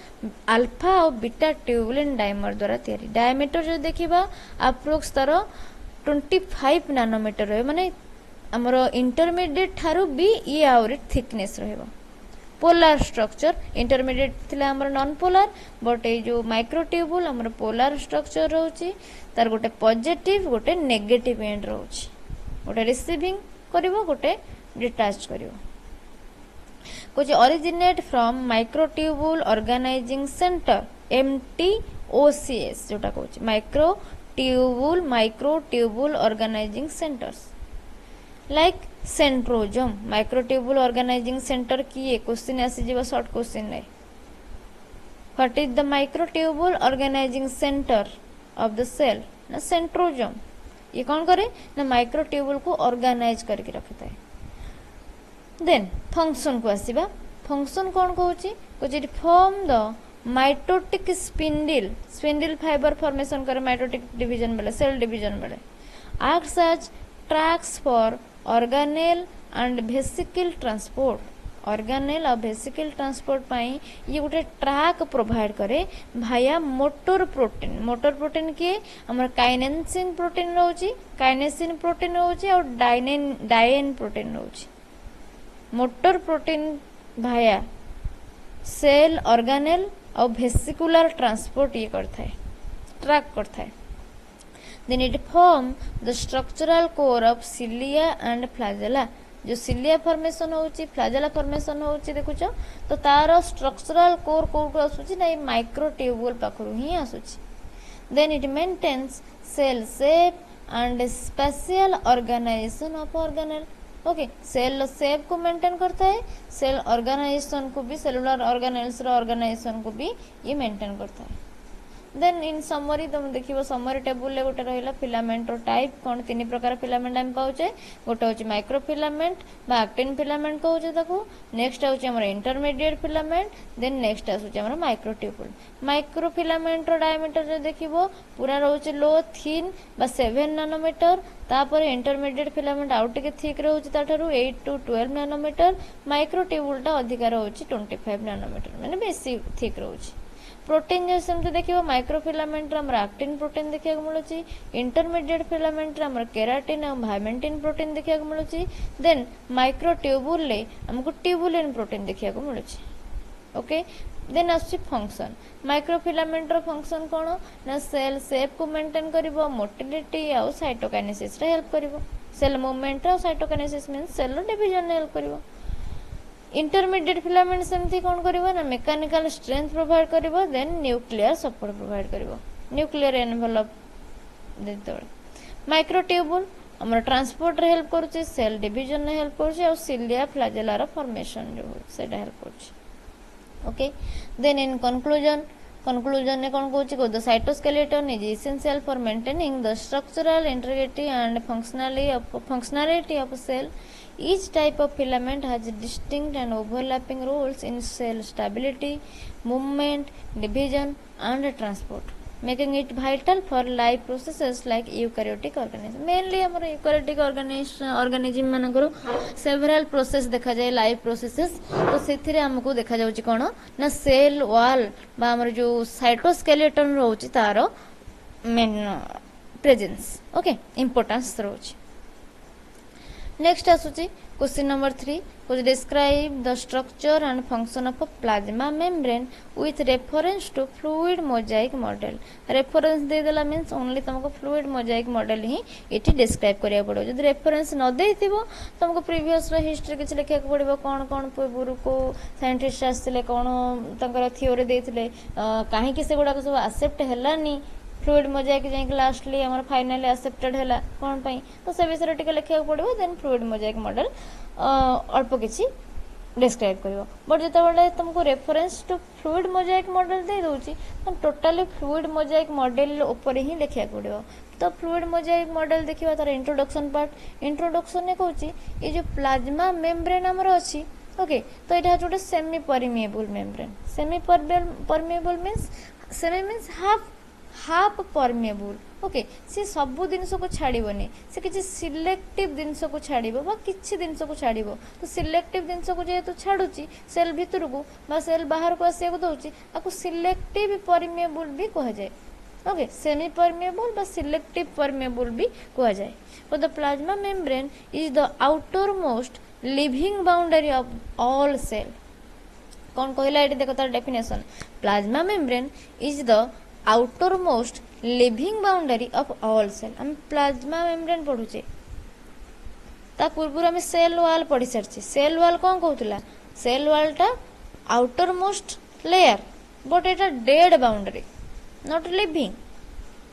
अल्फा और बीटा ट्यूबुलिन डाइमर द्वारा तयारी डायमीटर जो देखिबा अप्रोक्स तार 25 नानोमीटर रहे माने हमर इंटरमीडिएट थारु भी ये आउरी थिकनेस रहबो पोलर स्ट्रक्चर इंटरमीडिएट थिला हमर नॉन पोलर बट ए जो माइक्रोट्यूबुल हमर पोलर स्ट्रक्चर रहउची तार गोटे पॉजिटिव गोटे नेगेटिव एंड रहउची गोटे रिसीविंग करिवो गोटे डिटैच करिवो कुछ originate from microtubule organising centre MTOCS जोटा कहूँ microtubule organising centres like centrosome microtubule organising centre की क्वेश्चन आसीज शॉर्ट क्वेश्चन है what is the microtubule organising centre of the cell ना सेंट्रोजोम ये कौन करे ना माइक्रोट्यूबुल को ऑर्गेनाइज करके रखता है देन फंक्शन को आसीबा फंक्शन कौन कहूची कुछ form the mitotic spindle fibre formation करे माइटोटिक डिवीजन बेले सेल डिवीजन बेले acts as tracks for organelle and vesicle transport organelle और वेसिकल ट्रांसपोर्ट पाई ये गोटे ट्रैक प्रोवाइड करे भाया मोटर प्रोटीन किए हमर काइनेसिन प्रोटीन रहउची काइनेसिन प्रोटीन रहउची और डायन प्रोटीन रहउची मोटर प्रोटीन भाया सेल ऑर्गेनेल और वेसिकुलर ट्रांसपोर्ट ये करता है ट्रैक करता है then it form the structural core of cilia and flagella जो सिलिया फॉर्मेशन होची फ्लैजेला फॉर्मेशन होची देखुछ तो तार स्ट्रक्चरल कोर कोड आसुची ना माइक्रोट्यूबुल पाखरु ही आसुची then it maintains cell shape and spatial organisation of organelle okay cell shape को मेंटेन करता है सेल ऑर्गेनाइजेशन को भी सेलुलर ऑर्गेनेल्स ऑर्गेनाइजेशन को भी ये मेंटेन करता है देन इन समरी तुम देखिबो समरी टेबुल ले गोटे रहिला फिलामेंट टाइप कोन तीन प्रकार फिलामेंट हम पाउचे गोटे होची माइक्रोफिलामेंट बा एक्टिन फिलामेंट कहउचे ताको नेक्स्ट होची हमर इंटरमीडिएट फिलामेंट देन नेक्स्ट आसुची हमर माइक्रोट्यूबुल माइक्रोफिलामेंट रो डायमीटर जो देखिबो पूरा रहउची लो थिन बा 7 नानोमीटर तापर इंटरमीडिएट फिलामेंट आउट के थिक रहउची ताठारु 8 टू 12 नानोमीटर माइक्रोट्यूबुल टा अधिक रहउची 25 नानोमीटर माने बेसी थिक रहउची प्रोटीन जो सेमती देखिबो माइक्रोफिलामेंट हमर एक्टिन प्रोटीन देखिया को मिलुची इंटरमीडिएट फिलामेंट हमर केराटिन और भाइमेंटिन प्रोटीन देखिया को मिलुची देन माइक्रोट्यूबुल ले हमको ट्यूबुलिन प्रोटीन देखिया को मिलुची ओके देन आसुची फंक्शन माइक्रोफिलामेंट रो फंक्शन कोन ना सेल शेप को मेंटेन करिवो मोटिलिटी और साइटोकाइनेसिस रे हेल्प करिवो सेल मूवमेंट और साइटोकाइनेसिस मींस सेल रो डिवीजन रे हेल्प करिवो इंटरमीडिएट फिलामेंट सेमती कौन करिवो ना मेकानिकल स्ट्रेंथ प्रोवाइड करिवो देन न्यूक्लियर सपोर्ट प्रोवाइड करिवो न्यूक्लियर एनवेलप देतो माइक्रोट्यूबुल हमर ट्रांसपोर्ट रे हेल्प करछि सेल डिवीजन रे हेल्प करछि और सिलिया फ्लैजेला रो फॉर्मेशन जो सेटा हेल्प करछि ओके देन इन conclusion ने कौन कहूँ the cytoskeleton is essential for maintaining the structural integrity and functionality of cell each type of filament has distinct and overlapping roles in cell stability, movement, division and transport, making it vital for life processes like eukaryotic organism. Mainly हमर eukaryotic organism मानकर several process देखा जाए life processes तो सेथिरे हमको देखा जाउची कोन ना सेल वॉल बा हमर जो साइटोस्केलेटन रहउची तारो मेन प्रेजेंस ओके इंपोर्टेंस रहउची नेक्स्ट आसुची क्वेश्चन नंबर 3 कुछ describe the structure and function of plasma membrane with reference to fluid mosaic model reference दे देला मींस ओनली तुमको फ्लूइड मोजाइक मॉडल ही एठी डिस्क्राइब करिया पड़ो जदि रेफरेंस न देथिबो तुमको प्रीवियस रो हिस्ट्री किछ लिखिया पड़िबो कोन कोन पूर्व को साइंटिस्ट आस्थिले कोन तंकर थ्योरी देथिले काहे कि से गुडा को सब एक्सेप्ट हलानी फ्लूइड मोजाइक जाई लास्टली हमर फाइनली एक्सेप्टेड हला कोन पई तो से विषय टिके लिखिया पड़िबो देन फ्लूइड मोजाइक मॉडल अल्प किछि डिस्क्राइब करिवो बट जते बडे तुमको reference to fluid mosaic model दे दोची तो टोटली फ्लूइड मोजाइक मॉडल ऊपर ही लिखिया पड़िबो तो फ्लूइड मोजाइक मॉडल देखिबा तार इंट्रोडक्शन पार्ट इंट्रोडक्शन ने कहूची ए जो प्लाज्मा मेम्ब्रेन हमर अछि ओके तो एटा Jote semi permeable membrane semi permeable means half permeable okay से सब जिनस को छाड़बनी से किसी सिलेक्टिव जिनस को छाड़ब किसी जिनस को छाड़ब तो सिलेक्टिव जिनस को जेहेतु छाड़ुची सेल भितर को सेल बाहर को आसिया दौची आपको सिलेक्टिव परमिएबल भी कह जाए ओके सेमी परमिएबल बा सिलेक्टिव परमिएबल भी कह जाए तो the plasma membrane is the outermost living boundary of all cell कौन कहला ये देखो तार definition plasma membrane is the outermost living boundary of all cell हम प्लाज्मा मेम्ब्रेन पढ़ुचे ता पूर्व हम सेल वॉल पढ़ी सारी सेल वॉल कौन कहूला सेल वॉल टा outer most layer but Etah dead boundary not living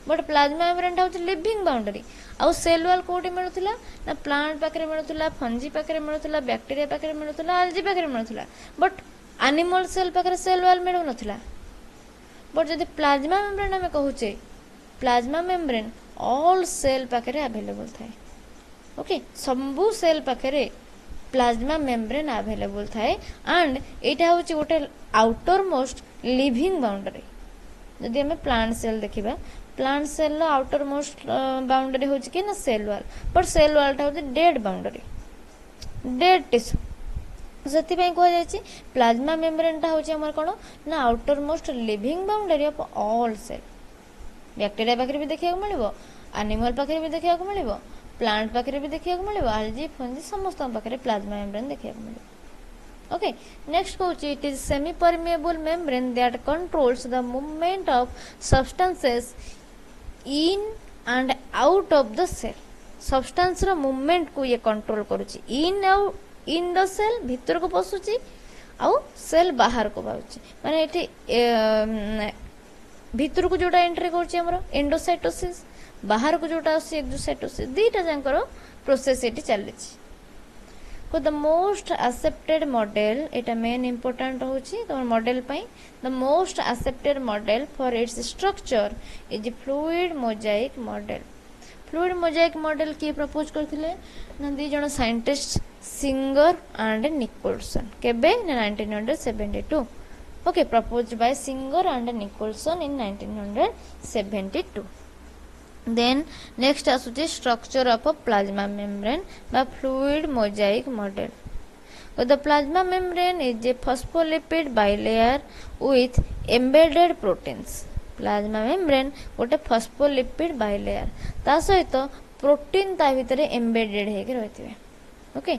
but plasma membrane टा होची लिविंग बाउंड्री आउ सेल वॉल कोठी मिलुतला ना प्लांट पाखरे मिलुतला फंजी पाखरे मिलुतला बैक्टीरिया पाखरे मिलुतला अल्जी पाखरे मिलुतला बट एनिमल सेल पाखरे सेल वॉल मिलु नथला बट जदि प्लाज्मा मेम्ब्रेन हमें कहूचे प्लाज्मा मेम्ब्रेन ऑल सेल पाखरे अवेलेबल थाए ओके सबु सेल पाखरे प्लाज्मा मेम्ब्रेन अवेलेबल थाए एंड एटा होची गोटे आउटर मोस्ट लिविंग बाउंड्री जदि हमें प्लांट सेल देखिबा प्लांट सेल रो आउटर मोस्ट बाउंड्री होची कि ना cell wall but cell wall टा होची डेड बाउंड्री डेड टिश्यू से कहुई प्लाज्मा मेम्ब्रेन टा होची हमर कोन ना outermost living boundary of all cell bacteria पाखरे भी देखिया मिलिबो एनिमल पाखरे भी देखिया मिलिबो प्लांट पाखरे भी देखिया मिलिबो अल्जी फंजी समस्त पाखरे प्लाज्मा मेम्ब्रेन देखिया मिलिबो ओके नेक्स्ट कहूची it is semi permeable membrane that controls the movement of substances in and out of the cell substance रो मूवमेंट को ये कंट्रोल करूची इन द सेल भीतर को पसुची आउ सेल बाहर को बाउची माने एठी भीतर को जोटा एंट्री करछि हमरो एंडोसाइटोसिस बाहर को जोटा आसी एक्सोसाइटोसिस दीटा जांकर प्रोसेस एठी चलछि को the most accepted model Etah main important होछि तो मॉडल पई the most accepted model for its structure is fluid mosaic model fluid mosaic model की प्रपोज करथिले ना दी जण साइंटिस्ट सिंगर एंड निकोलसन केबे 1972 okay proposed by Singer and Nicholson in 1972 then next asuchi structure of a plasma membrane by fluid mosaic model so the plasma membrane is a phospholipid bilayer with embedded proteins plasma membrane गोटे phospholipid bilayer ता सहित प्रोटीन ता भितर एम्बेडेड हे के रहथिबे ओके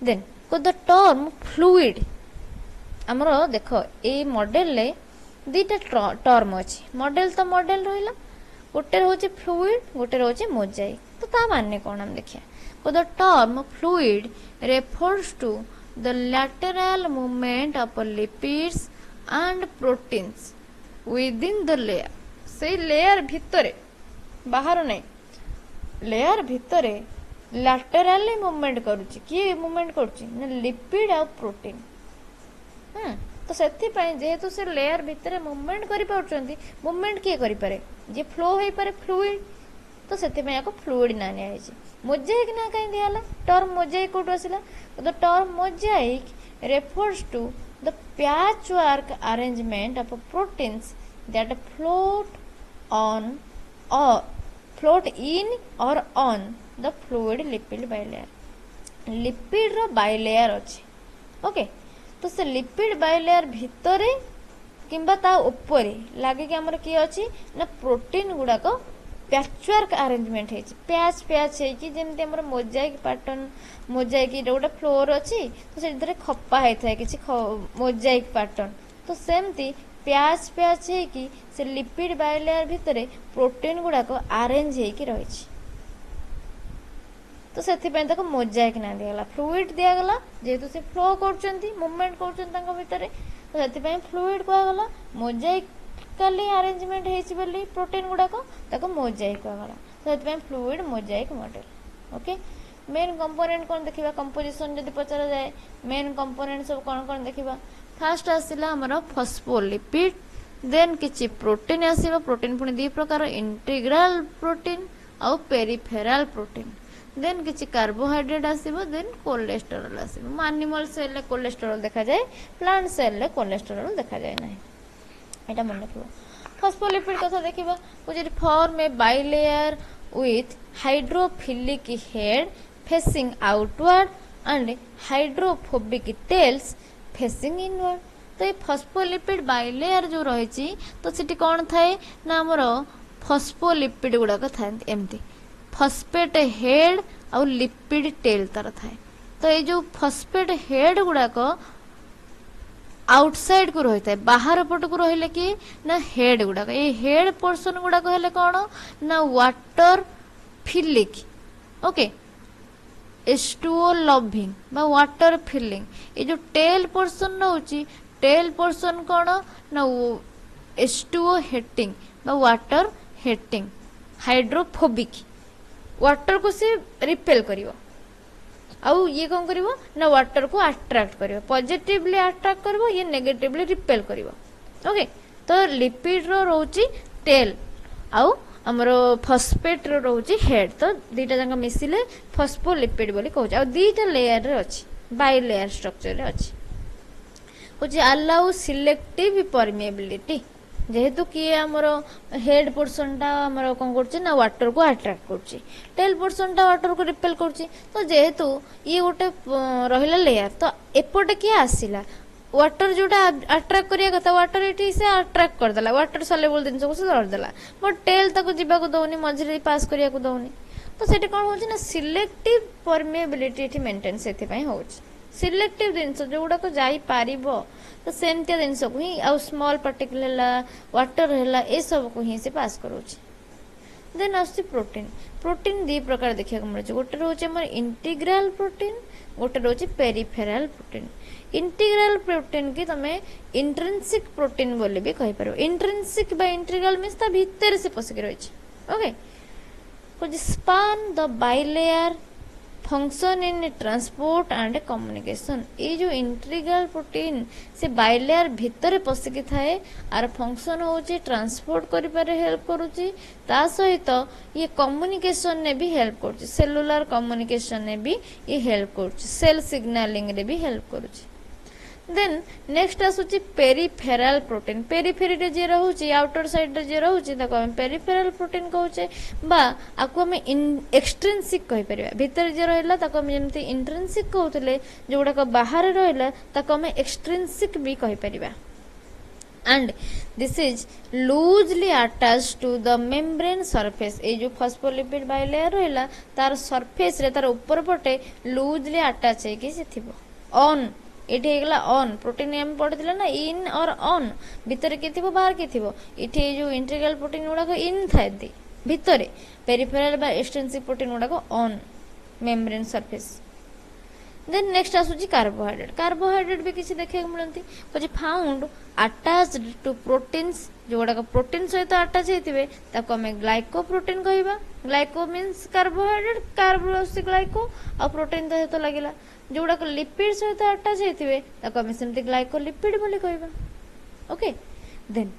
देन को द टर्म फ्लूइड हमरो देखो ए मॉडल ले दीटा टर्म अछि मॉडल तो मॉडल रहिला गोटे होची फ्लूइड गोटे होची मोजाइक तो ता माने कोन हम देखिया को the term fluid refers to the lateral movement of lipids and proteins within the layer से लेयर भितरे बाहर नै लेयर भितरे लैटरली मूवमेंट करूची की मूवमेंट करूची ना लिपिड और प्रोटीन तो जेहेतु से लेयर भितर मूवमेंट करें मूवमेंट किए करें जी फ्लो हो पारे फ्लूइड तो से फ्लूइड ना निया मोजाइक ना कहीं दिहला टर्म मोजाइक कौट आसला the term Mosaic refers to the patchwork arrangement of proteins that float in or on the fluid lipid bilayer lipid रो बाइलेयर अच्छे ओके तो से लिपिड बाइलेयर भितरे किंबा ता ऊपर लगे कि हमर की अछि ना प्रोटीन गुडा को पैचवर्क अरेंजमेंट है पैच पैच है कि जेमते हमर मोजाइक पैटर्न मोजाइक गोटे फ्लोर अच्छी तो से खपा होता है किसी मोजाइक पैटर्न तो सेमती पैच पैच है कि से लिपिड बाइलेयर भितर प्रोटीन गुडा को अरेंज है कि रही तो से मोजाइक ना दिगला फ्लूइड दिगला जेहेतु से फ्लो कर मूवमेंट कर तो से फ्लूइड कहगला मोजाइक काली अरेंजमेंट है प्रोटीन गुडा को मोजाइक कहगला तो से fluid mosaic model okay main component कौन देखा कंपोजिशन जब पचरा जाए मेन कंपोनेंट सब कौन कौन देखा फास्ट आसला आमर फॉस्फोलिपिड देन किछि प्रोटीन आसीबो प्रोटीन पुणी दी प्रकार इंटीग्रल प्रोटीन आउ पेरिफेरल प्रोटीन देन किछि कार्बोहाइड्रेट आसीबो देन कोलेस्टेरॉल आसीबो एनिमल सेल ले कोलेस्टेरॉल देखा जाए प्लांट सेल ले कोलेस्टेरॉल देखा जाए नाही एटा मन रखिबो फॉस्फोलिपिड कथा देखिबा which form a bilayer with hydrophilic head facing outward and hydrophobic tails facing inward तो ये फॉस्फोलिपिड बाइलेयर जो रही तो सीटी कौन थाए ना आमर फॉस्फोलिपिड गुड़ाक था एमती फॉस्फेट हेड आ लिपिड टेल तार थाए तो ये जो फॉस्फेट हेड गुड़ाक आउटसाइड को रही है बाहर पट को रहिले कि ना हेड गुड़ाक ये हेड पोर्शन गुड़ाक हेले कौन ना water philic okay H2O loving बा वाटर फिलिंग ये जो टेल पोर्शन नौची टेल पोर्शन कौन ना H2O हेटिंग बा वाटर हेटिंग हाइड्रोफोबिक वाटर को से रिपेल करिवो आउ ये कौन करिवो ना वाटर को अट्रैक्ट करिवो पॉजिटिवली अट्रैक्ट करिवो ये नेगेटिवली रिपेल करिवो ओके तो लिपिड रो रोची टेल आउ हमरो फॉस्फेट रो रोची हेड तो दीटा जंग मिसिले फॉस्फोलिपिड बोली कहू आ दीटा लेयर रे अछि बाइ लेयर स्ट्रक्चर रे अछि होची अलाउ सिलेक्टिव परमिएबिलिटी जेहेतु किए हमरो हेड पोर्शन टा हमरो कोन करछि ना वाटर को अट्रैक्ट करछि टेल पोर्शन टा वाटर को रिपेल करछि तो जेहेतु ये गोटे रहिला लेयर तो एपोटे किए आसिला वाटर जोटा अट्रैक्ट करिया कथा वाटर एठी से अट्रैक्ट कर देला वाटर सॉल्युबल जिंस को से धर देला बट टेल ताको जिबा को दउनी मझरे पास करिया को दउनी तो सेटे कोन होछि ना सिलेक्टिव परमिएबिलिटी एठी मेंटेन सेति पई होछि सिलेक्टिव जिंस जोडा को जाई पारिबो तो सेमतिया जिंस को ही आ स्मॉल पार्टिकल हला वाटर हला ए सब को ही से पास करूछि देन आछि प्रोटीन प्रोटीन दी प्रकार देखिया को मिलछ गोटे रोचे हमर इंटीग्रल प्रोटीन गोटे रोचे पेरिफेरल प्रोटीन इंटीग्रल प्रोटीन की तमे इंट्रिंसिक प्रोटीन बोली भी कहि परबो इंट्रिंसिक बा इंटीग्रल मींस ता भीतर से पसिक रहिछ ओके कुछ span the bilayer function in transport and communication ये जो इंटीग्रल प्रोटीन से बाइलेयर भितर पसिकी थाए आर फंक्शन होची ट्रांसपोर्ट करि पारे हेल्प करूची ता सहित ये कम्युनिकेशन ने भी हेल्प करूची सेलुलर कम्युनिकेशन ने भी ये हेल्प करूची सेल सिग्नलिंग रे भी हेल्प करूची देन नेक्स्ट आसुची पेरिफेरल प्रोटीन पेरिफेरी रे जे रहउची आउटर साइड रे जे रहउची ताको हम पेरिफेरल प्रोटीन कहउचे बा आको हम एक्सट्रिंसिक कहि परिबा भीतर जे रहला ताको हम जेमति इंट्रिंसिक कहउतले जोडा को बाहर रहला ताको हम एक्सट्रिंसिक भी कहि परिबा and this is loosely attached to the membrane surface ए जो फॉस्फोलिपिड बाइलेयर रहला तार सरफेस रे तार ऊपर पटे लूजली अटैच है कि से थिबो ऑन इठी हेगला ऑन प्रोटीन हम पढ़िथिला ना इन और ऑन भीतर के थिबो बाहर के थिबो इठी जो इंटीग्रल प्रोटीन गुडा को इन थाय दी भीतर पेरिफेरल बा एक्सटेंसिव प्रोटीन गुडा को on membrane surface then next आसुची कार्बोहाइड्रेट भी किसी देखे मिलती कुछ फाउंड अटैच्ड टू प्रोटीन्स जोड़ा प्रोटीन सहित अटैच होइतिबे ताको हमें ग्लाइकोप्रोटीन कहबा glyco means carbohydrate carboxy glyco और प्रोटीन सहित लागिला जोड़ाक लिपिड सहित अटाच होते आम सेमती ग्लाइकोलिपिड बोली कहबा। ओके देन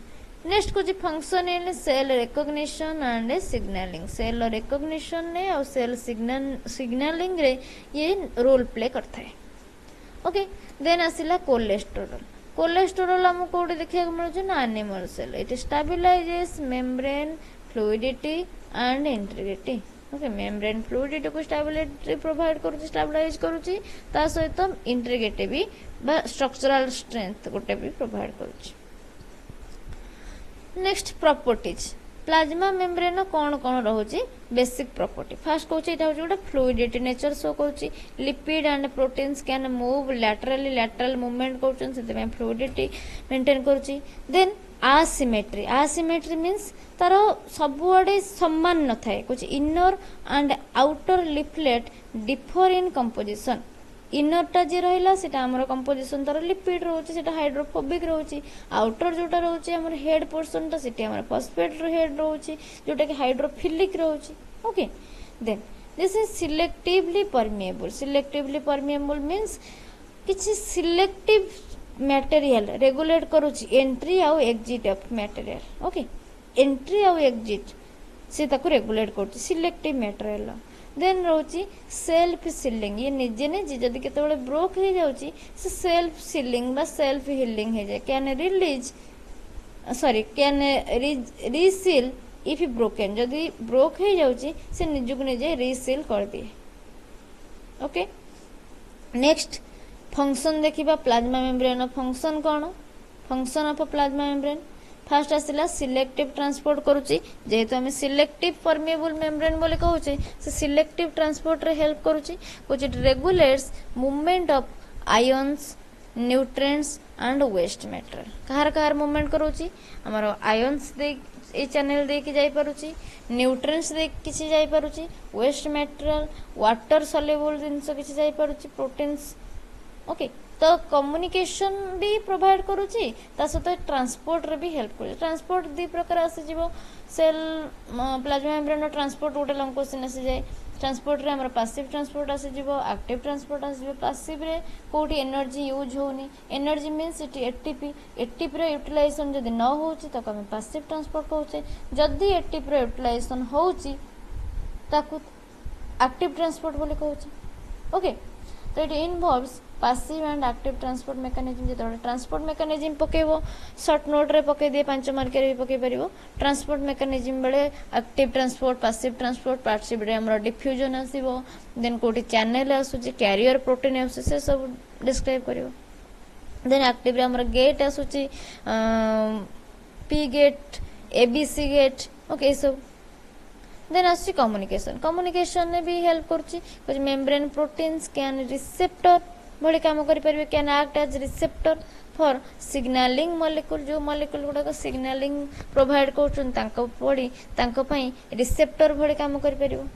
नेक्स्ट कुछ function in cell recognition and signalling. Cell recognition ने और सेल सिग्नलिंग रे ये रोल प्ले करता है। ओके देन आसिला कोलेस्टेरोल। कोलेस्टेरोल हम कोड देखा मिलूँ ना animal cell. It stabilizes membrane fluidity and integrity. Okay membrane fluidity को स्टेबिलिटी प्रोवाइड करूची स्टेबलाइज करूची ता सहित इंटीग्रिटी भी बा स्ट्रक्चरल स्ट्रेंथ गोटे भी प्रोवाइड करूची। नेक्स्ट प्रॉपर्टीज प्लाज्मा मेम्ब्रेन कौन कौन रोचे बेसिक प्रॉपर्टी। फर्स्ट कहूँ यहाँ हूँ गोटे फ्लूइडिटी नेचर शो करुच्ची। Lipid and proteins can move laterally lateral movement कर फ्लूइडिटी मेंटेन करुच्ची। Then asymmetry. आसिमेट्री मीन्स तार सबुआडे सम्मान न थाए कुछ inner and outer leaflet differ in composition. इनरटा जी रहा सेटा हमर कंपोजिशन तार लिपिड रोचे सेटा हाइड्रोफोबिक रोचे। आउटर जोटा रोचे हमर हेड पोर्शन ता सेटी हमर फॉस्फेट हेड रोचे जोटा कि हाइड्रोफिलिक रोचे। Okay then this is selectively permeable. Selectively permeable means किछि सिलेक्टिव मटेरियल रेगुलेट करूची एंट्री आउ exit of material. Okay entry आउ एग्जिट से ताको रेगुलेट करूची सिलेक्टिव मटेरियल। देन रोची सेल्फ सीलिंग। ये निजे निजे जदि केतेबेले ब्रोक हो जाउची से सेल्फ सीलिंग बा सेल्फ हीलिंग हो जाए। Can release sorry can reseal if broken. जदि ब्रोक हो जाउची से निजुक निजे रीसील कर दिए। ओके नेक्स्ट फंक्शन देखिबा प्लाज्मा मेम्ब्रेन फंक्शन कौन। Function of plasma membrane first आसला सिलेक्टिव ट्रांसपोर्ट करुच्ची। जेहेतु आम सिलेक्टिव परमिएबल मेम्ब्रेन बोले कहूचे से सिलेक्टिव ट्रांसपोर्ट रे हेल्प करुच्ची। कुछ regulates movement of ions nutrients and waste material. कहार कहार मूवमेंट करुच्ची हमर आयन्स दे ए चैनल दे कि जाई पारुची न्यूट्रिएंट्स दे किछि जाई पारुची वेस्ट मटेरियल वाटर सॉल्युबल जिंस किछि जाई पारुची प्रोटीन्स। ओके तो कम्युनिकेशन भी प्रोवाइड करुची सहित ट्रांसपोर्ट रे भी हेल्प करुची। ट्रांसपोर्ट दी प्रकार आसी जीवो सेल प्लाज्मा मेम्ब्रेन ट्रांसपोर्ट गोटे लंग क्वेश्चन आसी जाए। ट्रांसपोर्ट रे हमर पैसिव ट्रांसपोर्ट आसी जीवो एक्टिव ट्रांसपोर्ट आसी जीवो। पैसिव रे कोठी एनर्जी यूज होनी energy means it ATP. ATP रे यूटिलाइजेशन जदी न होची त हम पैसिव ट्रांसपोर्ट कहूचे। जदी एटीपी रे यूटिलाइजेशन होची ताकू एक्टिव ट्रांसपोर्ट बोले कहूचे। ओके तो it involves passive and active transport mechanism. जो ट्रांसपोर्ट मेकानिज्म पकेबो शॉर्ट नोट रे पके दिए 5 मार्क रे भी पके परिबो। ट्रांसपोर्ट मेकानिज्म बेले active transport passive transport passive रे हमर डिफ्यूजन आसीबो। देन कोठी चैनल आसुची कैरियर प्रोटीन आसु से सब डिस्क्राइब करिवो। देन एक्टिव रे हमर गेट आसुची P gate ABC gate. Okay सब देन आसुची कम्युनिकेशन। कम्युनिकेशन ने भी हेल्प करची कुछ मेम्ब्रेन प्रोटीन्स कैन रिसेप्टर भली काम करि परिबे can act as receptor for signaling molecule. जो मॉलिक्यूल गुडा सिग्नलिंग प्रोवाइड करछन तांको पड़ी तांको पई रिसेप्टर भली काम करि परिबो।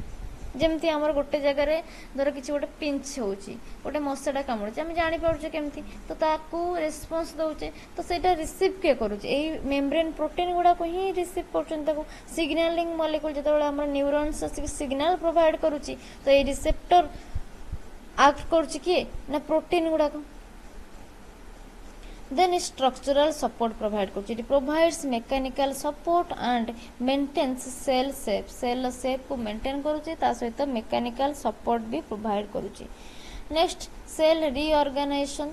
जेमती हमर गोटे जगह रे धर किछि गोटे पिंच होउची गोटे मसाटा कामुडे हम जानि पाउछे केमती तो ताकू रिस्पांस दउचे तो सेटा रिसीव के करूचे एई मेम्ब्रेन प्रोटीन गुडा को ही रिसीव करछन ताकू सिग्नलिंग मॉलिक्यूल जतबेला हमर न्यूरॉन्स सिग्नल प्रोवाइड करूची तो ए रिसेप्टर एक्ट करुची किए ना प्रोटीन गुडा को। देन स्ट्रक्चरल सपोर्ट प्रोवाइड करुची। It provides mechanical support and maintains cell shape. Cell shape को मेंटेन करुची ता सहित मैकेनिकल सपोर्ट भी प्रोवाइड करुची। Next cell reorganization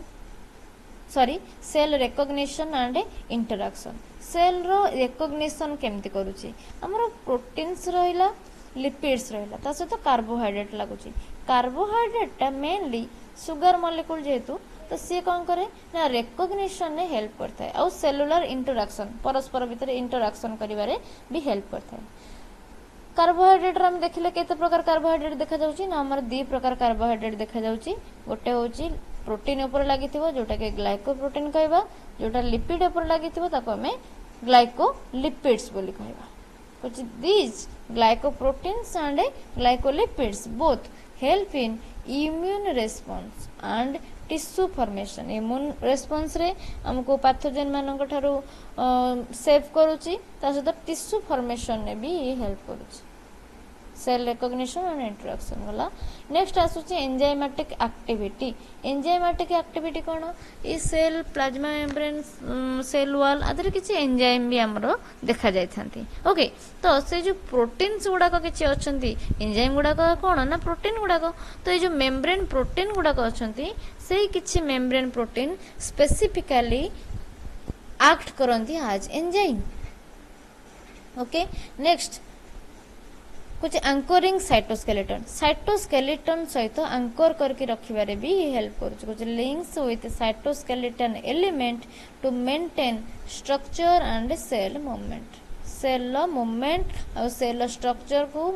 sorry cell recognition and interaction. Cell रो रिकॉग्निशन केमती करुची हमर प्रोटीन्स रहिला लिपिड्स रहिला ता सहित कार्बोहाइड्रेट लागुची। कार्बोहाइड्रेट मेनली सुगर मॉलिक्यूल जेहेतु तो सी कौन करे ना रिकॉग्निशन ने हेल्प करता है और सेलुलर इंटरैक्शन परस्पर भितर इंटरैक्शन करिवारे भी हेल्प करता है। कार्बोहाइड्रेट हम देखिले केते प्रकार कार्बोहाइड्रेट देखा जाउची ना हमर 2 प्रकार कार्बोहाइड्रेट देखा जाउची। गोटे होची प्रोटीन ऊपर लागिथिबो जोटा के ग्लाइकोप्रोटीन कहबा जोटा लिपिड ऊपर लागिथिबो ताको हमें ग्लाइकोलिपिड्स बोली कहबा। कुछ these glycoproteins and glycolipids both help in immune response and tissue formation। immune response रे हमको पैथोजेन मानक ठारू सेव करूची ता सहित टिश्यू फॉर्मेशन ने भी ये हेल्प करूची। सेल रिकॉग्निशन एंड इंट्रोडक्शन गला। नेक्स्ट आसुची एंजाइमेटिक एक्टिविटी। एंजाइमेटिक एक्टिविटी कौन ये cell plasma membrane cell wall आदि किसी एंजाइम भी आमर देखा जाती। ओके तो से जो प्रोटीन्स गुड़ाक किसी अच्छा एंजाइम गुड़ाक कौन ना प्रोटीन गुड़ाक। तो ये जो मेम्ब्रेन प्रोटीन गुड़ाक अच्छा से किसी मेम्ब्रेन प्रोटीन स्पेसिफिकली एक्ट करती आज एंजाइम। ओके नेक्स्ट कुछ एंकरिंग साइटोस्केलेटन। साइटोस्केलेटन सहित एंकर करके रखिबारे भी हेल्प करूछ। कुछ links with cytoskeleton element to maintain structure and cell movement. Cell movement और सेल स्ट्रक्चर को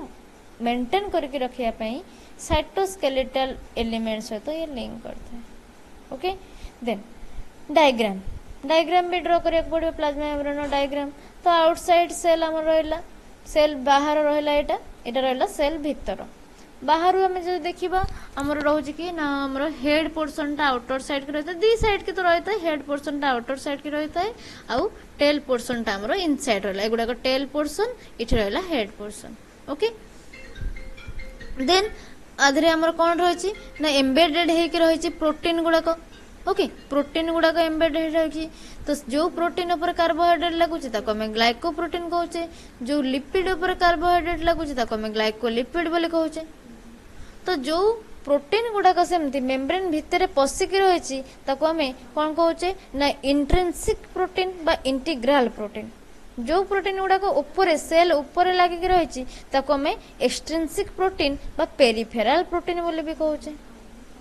मेंटेन करके रखिया पई साइटोस्केलेटल एलिमेंट सहित ये लिंक करता है। Okay then diagram. डायग्राम भी ड्रॉ करिया पड़े प्लाज्मा मेम्ब्रेन डायग्राम। तो आउटसाइड सेल हमर रहला सेल बाहर रहला एटा रहला सेल भीतर। बाहर आम जो देखा आमर रोज कि ना आमर हेड पोर्सन टा आउटर साइड की रही है दी साइड की तो रही है हेड पोर्सन टा आउटर साइड की रही है आउ टेल पोर्सन टा आमर इनसाइड रहला एगुड़ाक टेल पोर्सन इठी रहला हेड पोर्सन। ओके देन आधे आमर कौन रही ना एम्बेडेड होकर रही प्रोटीन गुड़ाक। ओके प्रोटीन गुड़ाक एम्बेडेड रही तो जो प्रोटीन उपर कार्बोहाइड्रेट लगुच आम ग्लाइकोप्रोटीन कहचे जो लिपिड उपर कार्बोहाइड्रेट लगुच आम ग्लाइकोलिपिड बोली कहचे। तो जो प्रोटीन गुड़ाक सेमती मेम्ब्रेन भितर पशिकी रही आम कौन कहचे ना इंट्रिंसिक प्रोटीन बा इंटीग्राल प्रोटीन। जो प्रोटीन गुड़ाक ऊपर सेल ऊपर लगिक रही आम एक्सट्रिंसिक प्रोटीन बा पेरिफेराल प्रोटीन बोली भी कहचे।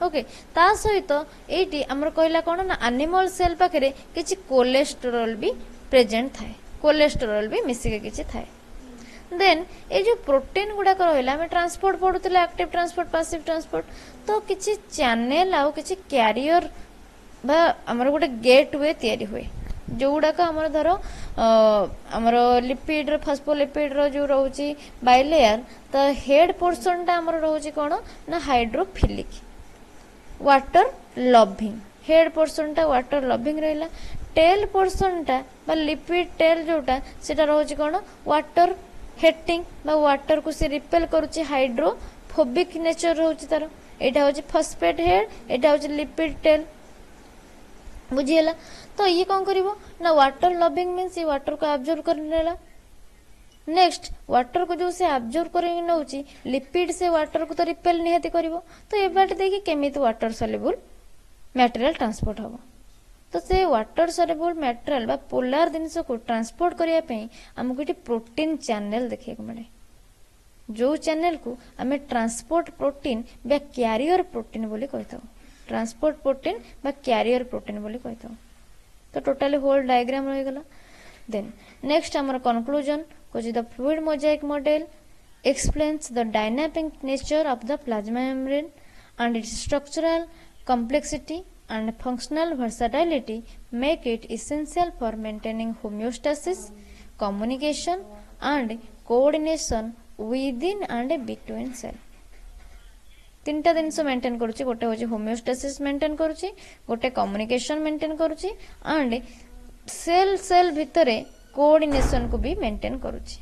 ओके ता सहित एटी आमर कहला कौन ना एनिमल सेल पाखे किसी कोलेस्टेरोल भी प्रेजेंट थाए कोलेस्टेरोल भी मिसिके किसी थाए। देन ये जो प्रोटीन गुड़ाक रहा आम ट्रांसपोर्ट पढ़ुले एक्टिव ट्रांसपोर्ट पैसिव ट्रांसपोर्ट तो किसी चैनल आउ किसी क्यारियर बा आमर गोटे गेट वे तैयारी हुए जो गुड़ाक आमर धर आमर लिपिड फॉस्फोलिपिड जो रोची बाइलेयर तो हेड पोर्सन टा आमर रोची कौन ना hydrophilic water loving head portion टा वाटर लविंग रहा। टेल पोर्सन टा बा लिपिड टेल जोटा सेटा रोची कौन वाटर हेटिंग बा वाटर को से रिपेल करुच्ची हाइड्रोफोबिक नेचर रोची तार एटा होची फॉस्फेट हेड एटा होची लिपिड टेल बुझीला। तो ये कौन करिवो ना वाटर लविंग मीन्स ये वाटर को एब्जॉर्ब कर लेला। नेक्स्ट वाटर को जो से एब्जॉर्ब करके नउची लिपिड से वाटर को तो रिपेल निहाती करिवो। तो ए बाटे देखि केमिति वाटर सॉल्युबल मटेरियल ट्रांसपोर्ट हबो। तो से वाटर सॉल्युबल मटेरियल बा पोलर जिनिस को ट्रांसपोर्ट करिया पई हमको एटी प्रोटीन चैनल देखिए को मिले जो चैनल को हमें ट्रांसपोर्ट प्रोटीन बा कैरियर प्रोटीन बोली कहता ट्रांसपोर्ट प्रोटीन बा कैरियर प्रोटीन बोली कहता। तो टोटली होल डायग्राम रही गला। देन नेक्स्ट हमर कंक्लूजन कुछ the fluid mosaic model explains the dynamic nature of the plasma membrane and its structural complexity and functional versatility make it essential for maintaining homeostasis, communication and coordination within and between cell. तीनटा जिनस मेंटेन करुच्ची गोटे हूँ होमियोस्टेसिस मेंटेन करुच्ची गोटे कम्युनिकेशन मेंटेन करुच्ची एंड सेल सेल भितर कोऑर्डिनेशन को भी मेंटेन करुच्ची।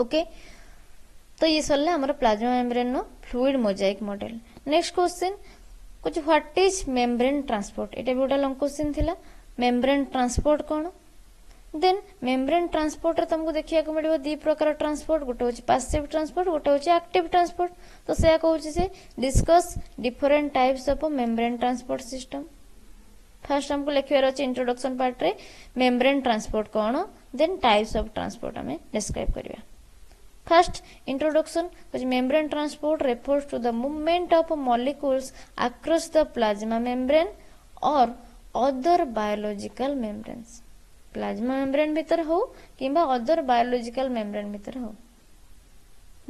ओके तो ये सरला हमारा प्लाज्मा मेम्ब्रेन नो fluid mosaic model. Next question कुछ व्हाट इज मेम्ब्रेन ट्रांसपोर्ट एटा भी गोटा लॉन्ग क्वेश्चन थिला। मेम्ब्रेन ट्रांसपोर्ट कौन देन मेम्ब्रेन ट्रांसपोर्ट तुमको देखिया को मिलिबो दी प्रकार ट्रांसपोर्ट गोटे होची पैसिव ट्रांसपोर्ट गोटे होची एक्टिव ट्रांसपोर्ट। तो से कहूची से discuss different types of membrane transport system. First हमको लिखिबार अछि इंट्रोडक्शन पार्ट रे मेम्ब्रेन ट्रांसपोर्ट कौन देन टाइप्स ऑफ ट्रांसपोर्ट हमें डिस्क्राइब करिया। First introduction which membrane transport refers to the movement of molecules across the plasma membrane or other biological membranes। Plasma membrane भीतर हो किंबा अदर बायोलॉजिकल मेम्ब्रेन भीतर हो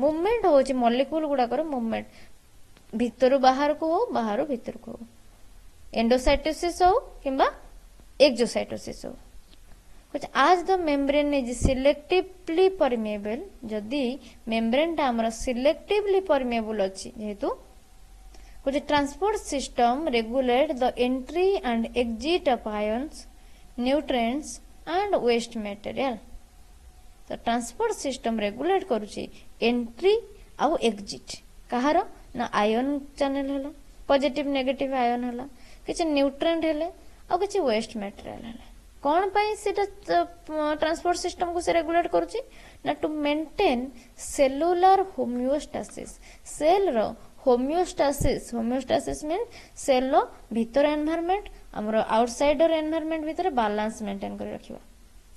मूवमेंट होची मॉलिक्यूल गुडाकर मूवमेंट भीतर बाहर को हो बाहर भीतर को हो एंडोसाइटोसिस हो किंबा एक्सोसाइटोसिस हो। कुछ आज the membrane is selectively permeable जदि मेम्ब्रेन टा हमर सिलेक्टिवली परमेबल अछि जेहेतु कुछ transport system regulate the entry and exit of ions nutrients and waste material. तो ट्रांसपोर्ट सिस्टम रेगुलेट करुची एंट्री आउ एग्जिट कहार ना आयन चैनल है पॉजिटिव नेगेटिव आयन है किसी न्यूट्रेंट है आ किसी वेस्ट मटेरियल है कौन पाई सेटा ट्रांसपोर्ट सिस्टम को से रेगुलेट करुची ना to maintain cellular homeostasis cell रो होमियोस्टासिस मीन सेल रो भीतर एनवायरनमेंट हमर आउटसाइड एनवायरनमेंट भीतर बैलेंस मेंटेन कर रखिबा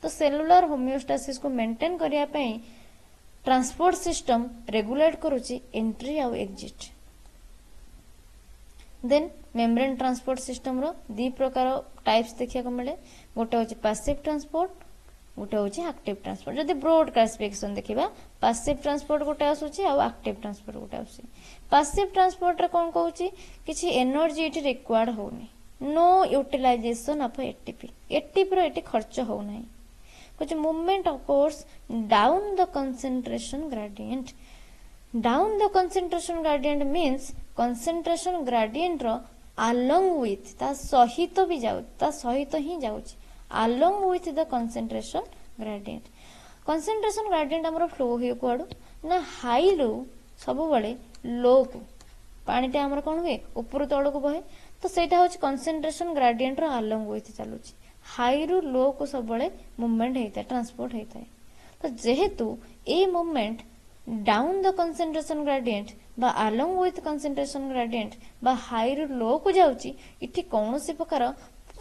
तो सेलुलर होमियोस्टासिस को मेंटेन करिया पई ट्रांसपोर्ट सिस्टम रेगुलेट करुची एंट्री आउ exit then membrane transport system रो दी प्रकार टाइप्स देखिया को मिले गोटे होची पैसिव ट्रांसपोर्ट गोटे होची एक्टिव ट्रांसपोर्ट जदी ब्रॉड क्लासिफिकेशन देखिबा पैसिव ट्रांसपोर्ट गोटे आसुची आ एक्टिव ट्रांसपोर्ट गोटे आसुची पैसिव ट्रांसपोर्ट रे कोन कहूची किछि एनर्जी इट रिक्वायर्ड होनी नो यूटिलाइजेशन ऑफ एटीपी रो एटी खर्च हो नाही कुछ movement of course down the concentration gradient down the concentration gradient means concentration gradient रो along with ता सहित भी जाउ ता सहित ही जाउची along with the concentration gradient हमरो फ्लो हो कोडू ना हाई लो सब बळे लो को पानीटा हमर कोन हुए ऊपर तळ को बहे तो सेटा होची कंसंट्रेशन ग्रेडियंट रो along with चालुची हाई रु लो को सब बळे मूवमेंट हेता ट्रांसपोर्ट हेता तो जेहेतु a movement down the concentration gradient बा along with concentration gradient बा हाई रु लो को जाउची इठी कोनोसी प्रकार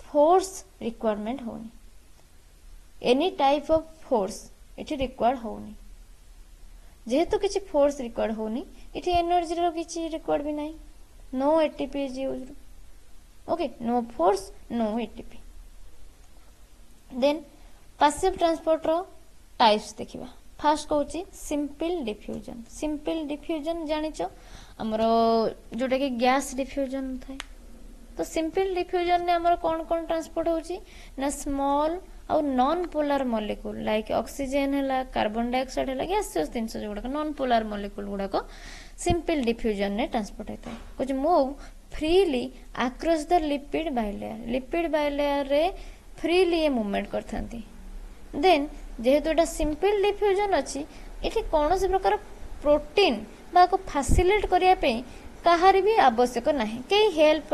फोर्स रिक्वायरमेंट होनी एनी टाइप ऑफ फोर्स इठी रिक्वायर्ड होनी जेहेतु किछि फोर्स रिक्वायर्ड होनी इठी एनर्जी रो किछि रिक्वायर्ड भी नाही no ATP is used okay no force no ATP then passive transport रो टाइप्स देखिबा फास्ट कहूची सिंपल डिफ्यूजन जानिचो हमरो जोटा कि गैस डिफ्यूजन थाए तो सिंपल डिफ्यूजन ने हमरो कोन कोन ट्रांसपोर्ट होची ना स्मॉल और non polar molecule like oxygen हैला कार्बन डाइऑक्साइड हैला गैसियस जिंस जोडा नॉन पोलर मॉलिक्यूल गुडा को सिंपल डिफ्यूजन ने ट्रांसपोर्ट होता है कुछ move freely across the lipid bilayer रे फ्रीली ये मूवमेंट करथांती देन जेहेतु एटा सिंपल डिफ्यूजन अछि एठी कोनोसी प्रकार प्रोटीन बा को फैसिलिटेट करिया पे कहार भी आवश्यक नाही के हेल्प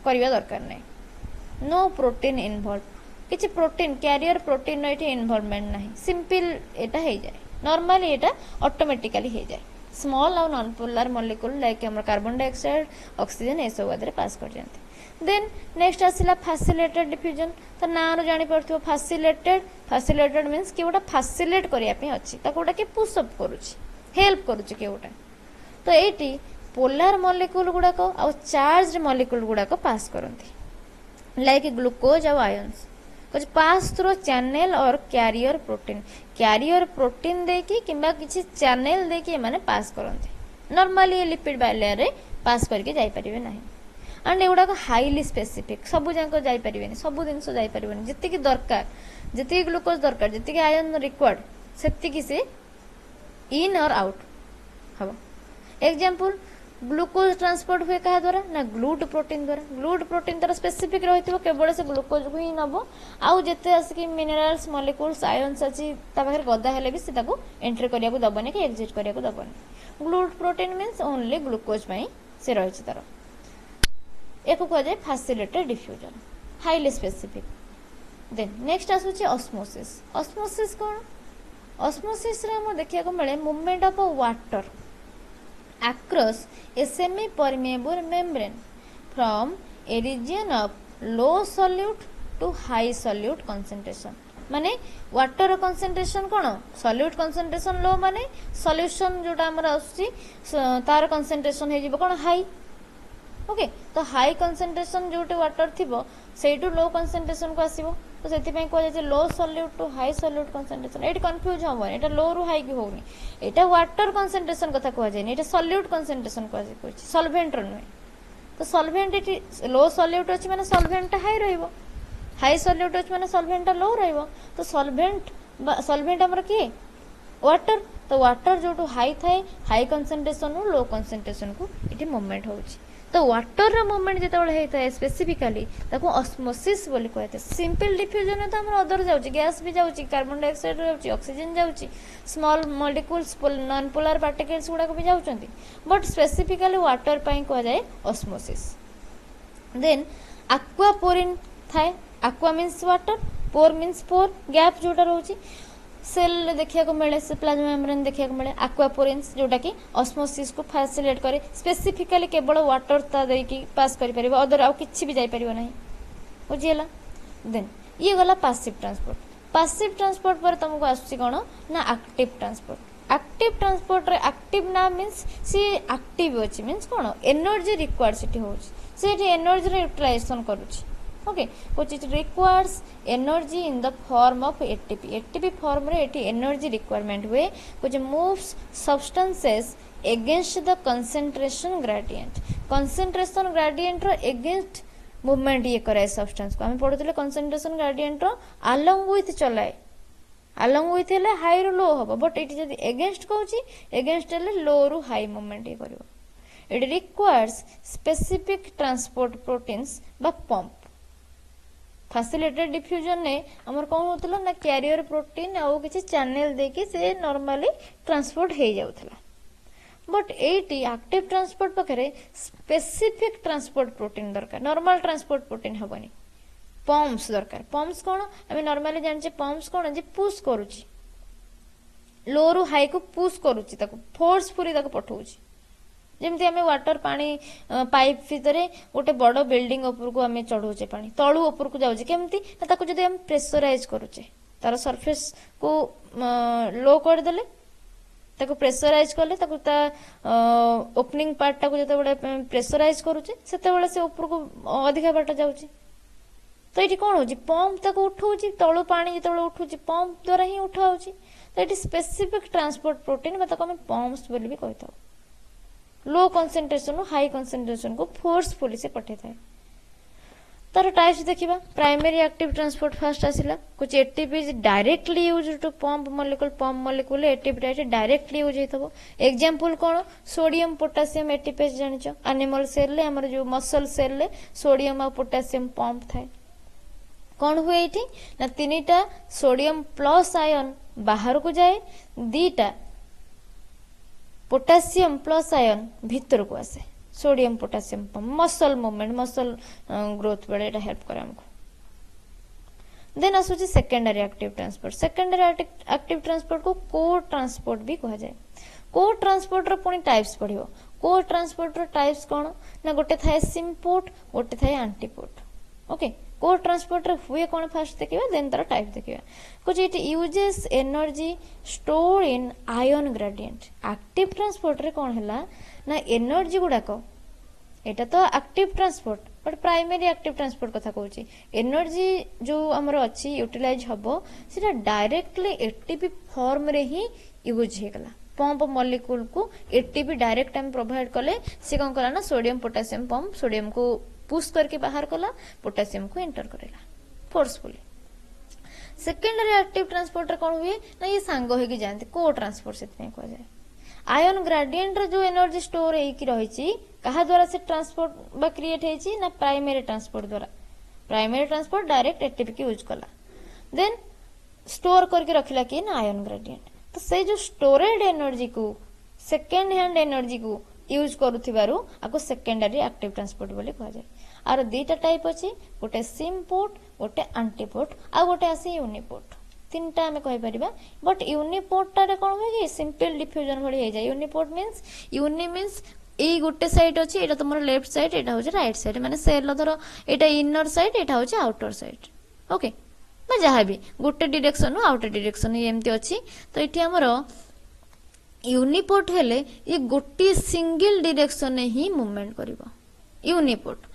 करिया दरकार नाही नो प्रोटीन इन्वॉल्व किछि प्रोटीन कैरियर प्रोटीन एठी इन्वॉल्वमेंट नाही सिंपल एटा हे जाय नॉर्मली एटा ऑटोमेटिकली हे जाय स्मॉल और नॉन पोलर मॉलिक्यूल लाइक हमर कार्बन डाइऑक्साइड ऑक्सीजन ए सब आदरे पास कर जानते देन नेक्स्ट आसिला फैसिलिटेटेड डिफ्यूजन तो ना रो जानि पड़थियो फैसिलिटेटेड मींस कि ओटा फैसिलिटेट करिया पे अछि ताकोटा कि पुश अप करूची हेल्प करूची के ओटा तो एटी पोलर मॉलिक्यूल गुडा को और चार्ज्ड मॉलिक्यूल गुडा को पास करंती लाइक ग्लूकोज और आयंस कुछ पास थ्रू चैनल और कैरियर प्रोटीन देकी किंबा किछि चैनल देकी माने पास करंती नॉर्मली लिपिड बाइलेयर रे पास करके जाई परिबे नाही एंड एगुड़ा हाईली स्पेसिफिक सबू जाक जाई परिबेनी सबू जिंस जाई परिबेनी जति दरकार जति ग्लूकोज दरकार जति आयरन रिक्वायर्ड सेति से इन और आउट हबो एग्जांपल ग्लूकोज ट्रांसपोर्ट हुए कहा द्वारा ना ग्लूट प्रोटीन तार स्पेसिफिक रहितबो केवल से ग्लूकोज को ही नबो आउ जते आसी मिनरल्स मॉलिक्यूल्स आयंस अछि ता पाखर गदा हेले भी से ताको एंट्री करिया को दबने कि एग्जिट करिया को दबने GLUT protein means only glucose पई से रहिछि तार एको कह जाए facilitated diffusion highly specific then next आसुची ऑस्मोसिस कोन ऑस्मोसिस रे हम देखिया को मिले movement of water across a semi permeable membrane from a region of low solute to high solute concentration माने वाटर कंसंट्रेशन कोन सॉल्यूट कंसंट्रेशन लो माने सॉल्यूशन जोटा हमर आसी तार कंसंट्रेशन हे जिवो कोन हाई ओके तो हाई कंसंट्रेशन जोटे वाटर थिबो सेटू लो कंसंट्रेशन को आसीबो तो सेति पई को जे low solute to high solute concentration एट कंफ्यूज हो एटा लो रु हाई की होनी एटा वाटर कंसंट्रेशन कथा को जाय एटा सॉल्यूट कंसंट्रेशन को जाय कोछि सॉल्वेंट रे तो सॉल्वेंट एटी लो सॉल्यूट अछि माने सॉल्वेंट हाई रहइबो हाई सॉल्यूट अछि माने सॉल्वेंट लो रहइबो तो सॉल्वेंट हमर की वाटर तो वाटर जो हाई थाए हाई कंसंट्रेशन लो कंसंट्रेशन को इटी मूवमेंट होछि तो वाटर रो मूवमेंट जेतेबेले हेता है स्पेसिफिकली ताको ऑस्मोसिस बोली कहते सिंपल डिफ्यूजन तो हमर अदर जाउची गैस भी जाउची कार्बन डाइऑक्साइड जाउची ऑक्सीजन जाउची small molecules non polar particles गुडा को भी जाउचंती बट स्पेसिफिकली वाटर पई को जाए ऑस्मोसिस देन aqua पोरिन थाए aqua means water pore means pore gap जोटा रहउची सेल देखिया को मिले से प्लाज्मा मेम्ब्रेन देखिया को मिले एक्वापोरिन्स जोटा कि ऑस्मोसिस को फैसिलिटेट करे स्पेसिफिकली केवल वाटर ता दे की पास करि परिबो अदर आ किछि भी जाई परिबो नाही बुझियला देन ये गला पासिव ट्रांसपोर्ट पर तुमको आसुची कोन ना एक्टिव ट्रांसपोर्ट रे एक्टिव ना मींस सी एक्टिव अछि मींस कोन एनर्जी रिक्वायर्ड सिटी होछि सेठी एनर्जी रे utilisation करूछि okay which it requires energy in the form of ATP form रे एटी energy requirement हुए which moves substances against the concentration gradient रो against movement ये करे substance को हम पढ़ुतले concentration gradient रो along with चलाए along with हेले high रो low हबो but एटी जदी against कहूची against हेले low रो high movement ये करिवो it requires specific transport proteins बा pump फैसिलिटेटेड डिफ्यूजन ने हमर कोन होतला ना कैरियर प्रोटीन आ किछि चैनल देके से नॉर्मली ट्रांसपोर्ट हे जाउथला बट एटी एक्टिव ट्रांसपोर्ट पकरे स्पेसिफिक ट्रांसपोर्ट प्रोटीन दरकार नॉर्मल ट्रांसपोर्ट प्रोटीन हबनी पंप्स दरकार पंप्स कोन हम नॉर्मली जानचे पंप्स कोन जे पुश करूची लो रु हाई को पुश करूची ताको फोर्सफुली ताको पठौची जेमती आमे वाटर पानी पाइप भितरे गोटे बड़ बिल्डिंग ऊपर को आमे चढ़ौचे पानी तळु ऊपर को जाउचे केमती ताको जदि हम प्रेशराइज करूचे तार सरफेस को लो कर देले ताको प्रेशराइज करले ताको ता ओपनिंग पार्ट ताको जते बडे प्रेशराइज करूचे सेते बडे से ऊपर को अधिका बाट जाउचे तो एठी कोन होची पंप ताको उठौची तळु पानी जते बडे उठौची पंप द्वारा ही उठाउची तो एठी स्पेसिफिक ट्रांसपोर्ट प्रोटीन बा ताको हम पंप्स बोली भी कहताऊ लो कंसंट्रेशन हाई कंसंट्रेशन को फोर्सफुली से पठेଥାଏ तार टाइप्स देखिबा प्राइमरी एक्टिव ट्रांसपोर्ट फर्स्ट आसिला कुछ ATP directly use to pump molecule ATP directly use हेतबो एग्जांपल कोन सोडियम पोटेशियम एटीपी जानिचो एनिमल सेल ले हमर जो मसल सेल ले सोडियम और पोटेशियम पंप थाए कोन हुए एठी ना तीनटा सोडियम प्लस आयन बाहर को जाए दीटा पोटेशियम प्लस आयन भीतर को आसे sodium potassium pump muscle movement muscle growth बेले एटा हेल्प करे हमको देन आसुची सेकेंडरी एक्टिव ट्रांसपोर्ट को कोर ट्रांसपोर्ट भी कहा जाए कोर ट्रांसपोर्ट रो पुनी टाइप्स पढिबो कोर ट्रांसपोर्ट रो टाइप्स कोन ना गोटे थाए सिम्पोर्ट गोटे थाए एंटीपोर्ट ओके कोर ट्रांसपोर्ट रे हुए कोन फर्स्ट देखिबा देन तार टाइप देखिबा कुछ it uses energy store in ion gradient active transport रे कोन हला ना एनर्जी गुडा को एटा तो active transport but primary active transport कथा कहूची एनर्जी जो हमर अछि यूटिलाइज हबो सेटा डायरेक्टली एटीपी फॉर्म रे ही यूज हेगला पंप मॉलिक्यूल को एटीपी डायरेक्ट हम प्रोवाइड करले से कोन कला ना सोडियम पोटेशियम पंप सोडियम को पुश करके बाहर कला पोटेशियम को एंटर करेला फोर्सफुली सेकेंडरी एक्टिव ट्रांसपोर्ट रे कोन हुए ना ये सांगो हे कि जानते को ट्रांसपोर्ट सेत में को जाए आयन ग्रेडिएंट रे जो एनर्जी स्टोर हे कि रहिची कहा द्वारा से ट्रांसपोर्ट बा क्रिएट हेची ना प्राइमरी ट्रांसपोर्ट द्वारा प्राइमरी ट्रांसपोर्ट डायरेक्ट एटीपी के यूज कला देन स्टोर करके रखला कि ना आयन ग्रेडिएंट तो से जो स्टोरेड एनर्जी को सेकेंड हैंड एनर्जी को यूज करूथिबारु आको सेकेंडरी एक्टिव ट्रांसपोर्ट बोली कहा जाए आर दीटा टाइप अछि गोटे सिम्पोर्ट गोटे एंटीपोर्ट आ गोटे आसी यूनिपोर्ट तीनटा हमें कहि परिबा बट यूनिपोर्ट टा रे कोन होय कि सिंपल डिफ्यूजन भली हे जाय यूनिपोर्ट मींस ए गोटे साइड अछि एटा तमरो लेफ्ट साइड एटा होचे राइट साइड माने सेल धरो एटा इनर साइड एटा होचे आउटर साइड ओके बा जहा भी गोटे डायरेक्शन उ आउटर डायरेक्शन एमती अछि तो एठी हमरो यूनिपोर्ट हेले ये गोटे सिंगल डायरेक्शन ने ही मूवमेंट करिवो यूनिपोर्ट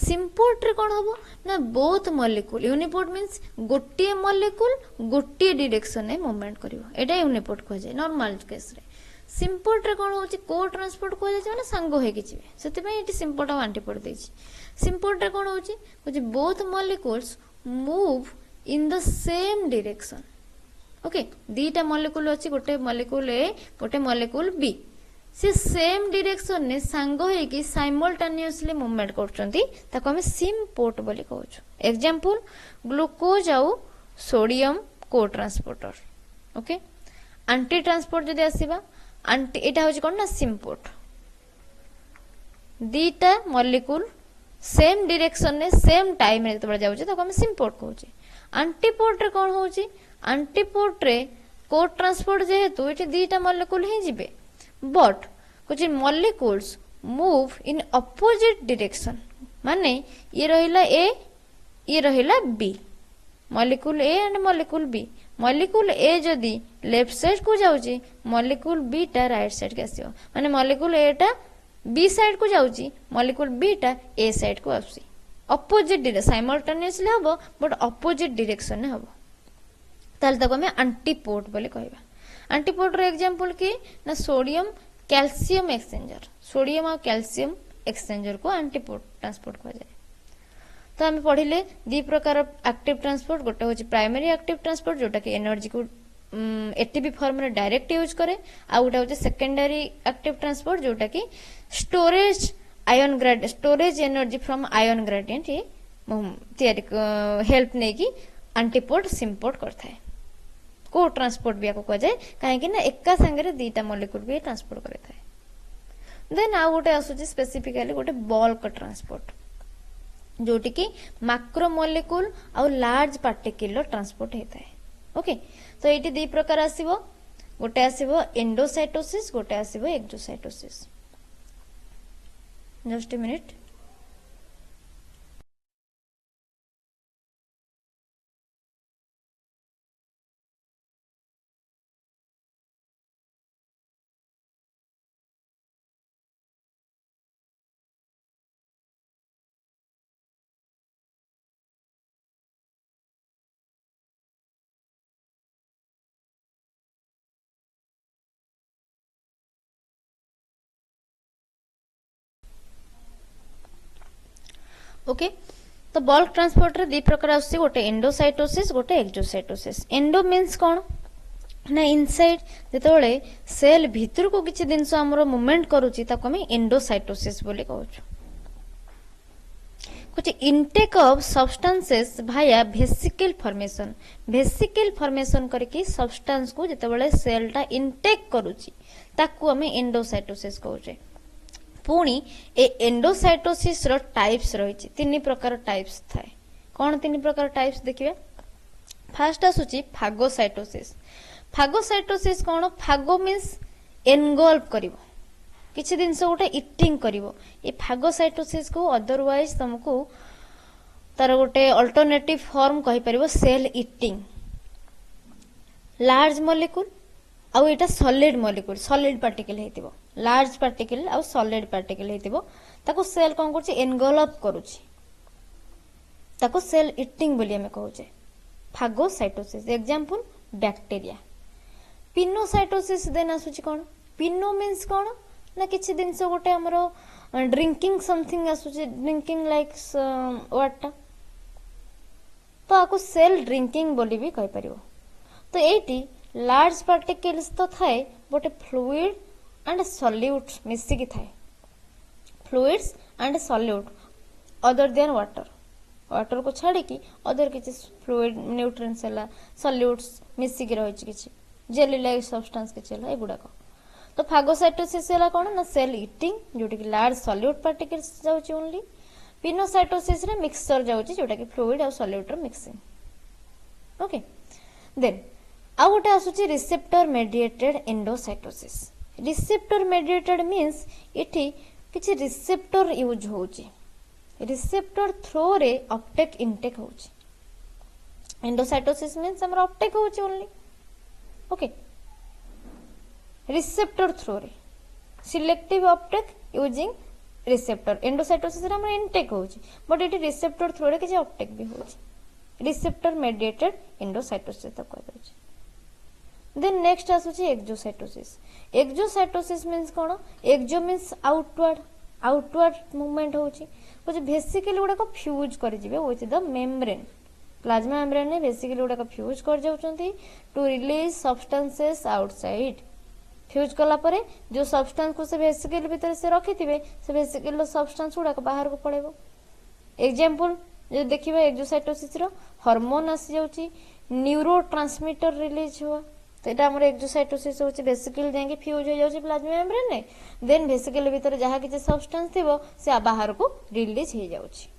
सिम्पोर्ट रे कोन हबो ना बोथ मॉलिक्यूल यूनिपोर्ट मींस गोटे मॉलिक्यूल गोटे डायरेक्शन ने मूवमेंट करिवो एटा यूनिपोर्ट को जाय नॉर्मल केस रे सिम्पोर्ट रे कोन होची को ट्रांसपोर्ट को जाय माने संग हे कि जिवे सेते में एटी सिम्पोर्ट और एंटीपोर्ट देछि सिम्पोर्ट रे कोन होची कुछ both molecules move in the same direction okay दीटा मॉलिक्यूल अछि गोटे मॉलिक्यूल ए गोटे मॉलिक्यूल बी से सेम डायरेक्शन ने सांग होइकी साइमल्टेनियसली मूवमेंट करछंती ताको हमें सिम्पोर्ट बोली कहउछु। एग्जांपल ग्लूकोज आउ सोडियम को ट्रांसपोर्टर। ओके एंटी ट्रांसपोर्ट जदि आसीबा एंटी एटा होची कोन ना सिम्पोर्ट। दीटा मॉलिक्यूल सेम डायरेक्शन ने सेम टाइम रे तबे जाउची ताको हमें सिम्पोर्ट कहउची। एंटीपोर्ट रे कोन होउची एंटीपोर्ट रे को ट्रांसपोर्ट जेहेतु एठी दीटा मॉलिक्यूल ही जिबे बट कुछ molecules move in opposite direction माने ये रहिला ए ये रहिला B molecule A and molecule B. Molecule A जदी लेफ्ट साइड को जाउची मॉलिक्यूल बी टा राइट साइड के आसीबो माने मॉलिक्यूल ए टा बी साइड को जाउची मॉलिक्यूल बी टा ए साइड को आसी अपोजिट डायरेक्शन साइमल्टेनियसली हबो बट अपोजिट डायरेक्शन ने हबो ताल तक हमें एंटीपोर्ट बोले कहबा। एंटीपोर्ट रो एग्जांपल की ना सोडियम कैल्शियम एक्सचेंजर। सोडियम और कैल्शियम एक्सचेंजर को एंटीपोर्ट ट्रांसपोर्ट कहा जाए। तो हम पढ़िले दी प्रकार एक्टिव ट्रांसपोर्ट गोटे होची प्राइमरी एक्टिव ट्रांसपोर्ट जोटा कि एनर्जी को एटीपी फॉर्म रे डायरेक्ट यूज करे आ गोटे होची सेकेंडरी एक्टिव ट्रांसपोर्ट जोटा कि storage ion grade storage energy from ion gradient ये तैयारी हेल्प ने की एंटीपोर्ट सिम्पोर्ट करता है। को ट्रांसपोर्ट भी कहा जाए कहीं ना एका संगे दीटा मॉलिक्यूल भी ट्रांसपोर्ट करता है। देन आउ गोटे आसुची स्पेसिफिकली गोटे बल्क ट्रांसपोर्ट जोटी की मैक्रो मॉलिक्यूल आ लार्ज पार्टिकल ट्रांसपोर्ट होता है। ओके तो ये दी प्रकार आसीबो गोटे आसीबो एंडोसाइटोसिस गोटे आसीबो exocytosis. Just a minute. Okay तो बल्क ट्रांसपोर्ट रे दी प्रकार आसी गोटे एंडोसाइटोसिस गोटे एक्सोसाइटोसिस। एंडो मीन्स कोन ना इनसाइड जेतोले सेल भीतर को किछि दिनस हमरो मूवमेंट करूची ताको हम एंडोसाइटोसिस बोली कहउछु। कुछ intake of substances Bhaya vesicle formation करके सब्सटेंस को जेतेबेले सेलटा इनटेक करूची ताको हम एंडोसाइटोसिस कहउचे। पुणी ए एंडोसाइटोसिस रो टाइप्स रही तीन प्रकार टाइप्स थाए। कौन तीन प्रकार टाइप्स देखिए। फास्ट आसुची फागोसाइटोसिस। फागोसाइटोसिस कौन फागो मीन्स एनगल्फ करिवो किछि दिनस गोटे इटिंग करिवो। ए फागोसाइटोसिस को अदरवाइज तुमको तार गोटे अल्टरनेटिव फॉर्म कहि परिवो सेल इटिंग। लार्ज मॉलिक्यूल आउ एटा सॉलिड मॉलिक्यूल सॉलिड पार्टिकल हेतिबो लार्ज पार्टिकल आउ सॉलिड पार्टिकल हेतिबो ताको सेल कोन करछि एनगल्फ करूछि ताको सेल इटिंग बोली हमें कहउछे phagocytosis. Example bacteria. Pinocytosis then आसुछि कोन पिनो मीन्स कोन ना किछि दिनस गोटे हमरो ड्रिंकिंग समथिंग आसुछि ड्रिंकिंग लाइक वाटर तो आको सेल ड्रिंकिंग बोली भी कहि परिबो। तो एटी लार्ज पार्टिकल्स तो थाए गोटे फ्लूइड एंड सॉल्यूट मिसिकी थाए। Fluids and solute other than water water को छाड़ी की अदर किछि फ्लूइड न्यूट्रिएंट्स हला सॉल्यूट्स मिसिकी रहिछि किछि जेली लाइक सब्सटेंस किछि हला एगुडा को। तो फागोसाइटोसिस हला कोन ना सेल इटिंग जोटी की लार्ज सॉल्यूट पार्टिकल्स जाउछि ओनली। पिनोसाइटोसिस रे मिक्सचर जाउछि जोटा की फ्लूइड और सॉल्यूट रो मिक्सिंग। ओके देन आ गोटे आसुची receptor mediated endocytosis. Receptor mediated means इठी किछि रिसेप्टर यूज होउची रिसेप्टर थ्रो रे अपटेक इनटेक होउची। एंडोसाइटोसिस मीन्स हमर अपटेक होउची ओनली। ओके रिसेप्टर थ्रो रे selective uptake using receptor. Endocytosis रे हमर इनटेक होउची बट इठी रिसेप्टर थ्रो रे किछि अपटेक भी होउची रिसेप्टर मेडिएटेड एंडोसाइटोसिस त कहै छै। देन नेक्स्ट आसुची एक्सोसाइटोसिस। एक्सोसाइटोसिस मीन्स कोन एक्सो मीन्स आउटवर्ड मूवमेंट होउची कुछ वेसिकल गुडा को फ्यूज कर जिवे with the membrane plasma membrane ने वेसिकल गुडा को फ्यूज कर जाउचंती to release substances outside fuse कला परे जो सब्सटेंस को से वेसिकल भीतर से रखिथिबे से वेसिकल सब्सटेंस गुडा बाहर को पळेबो। एग्जांपल जो देखिबा एक्सोसाइटोसिस रो हार्मोन आसी जाउची न्यूरोट्रांसमीटर रिलीज हुआ तो एटा हमर एक्सोसाइटोसिस होची वेसिकल जाके फ्यूज हो जाउची प्लाज्मा मेम्ब्रेन ने देन वेसिकल भीतर जहा कि सब्सटेंस थिबो से बाहर को रिलीज हो जाउची।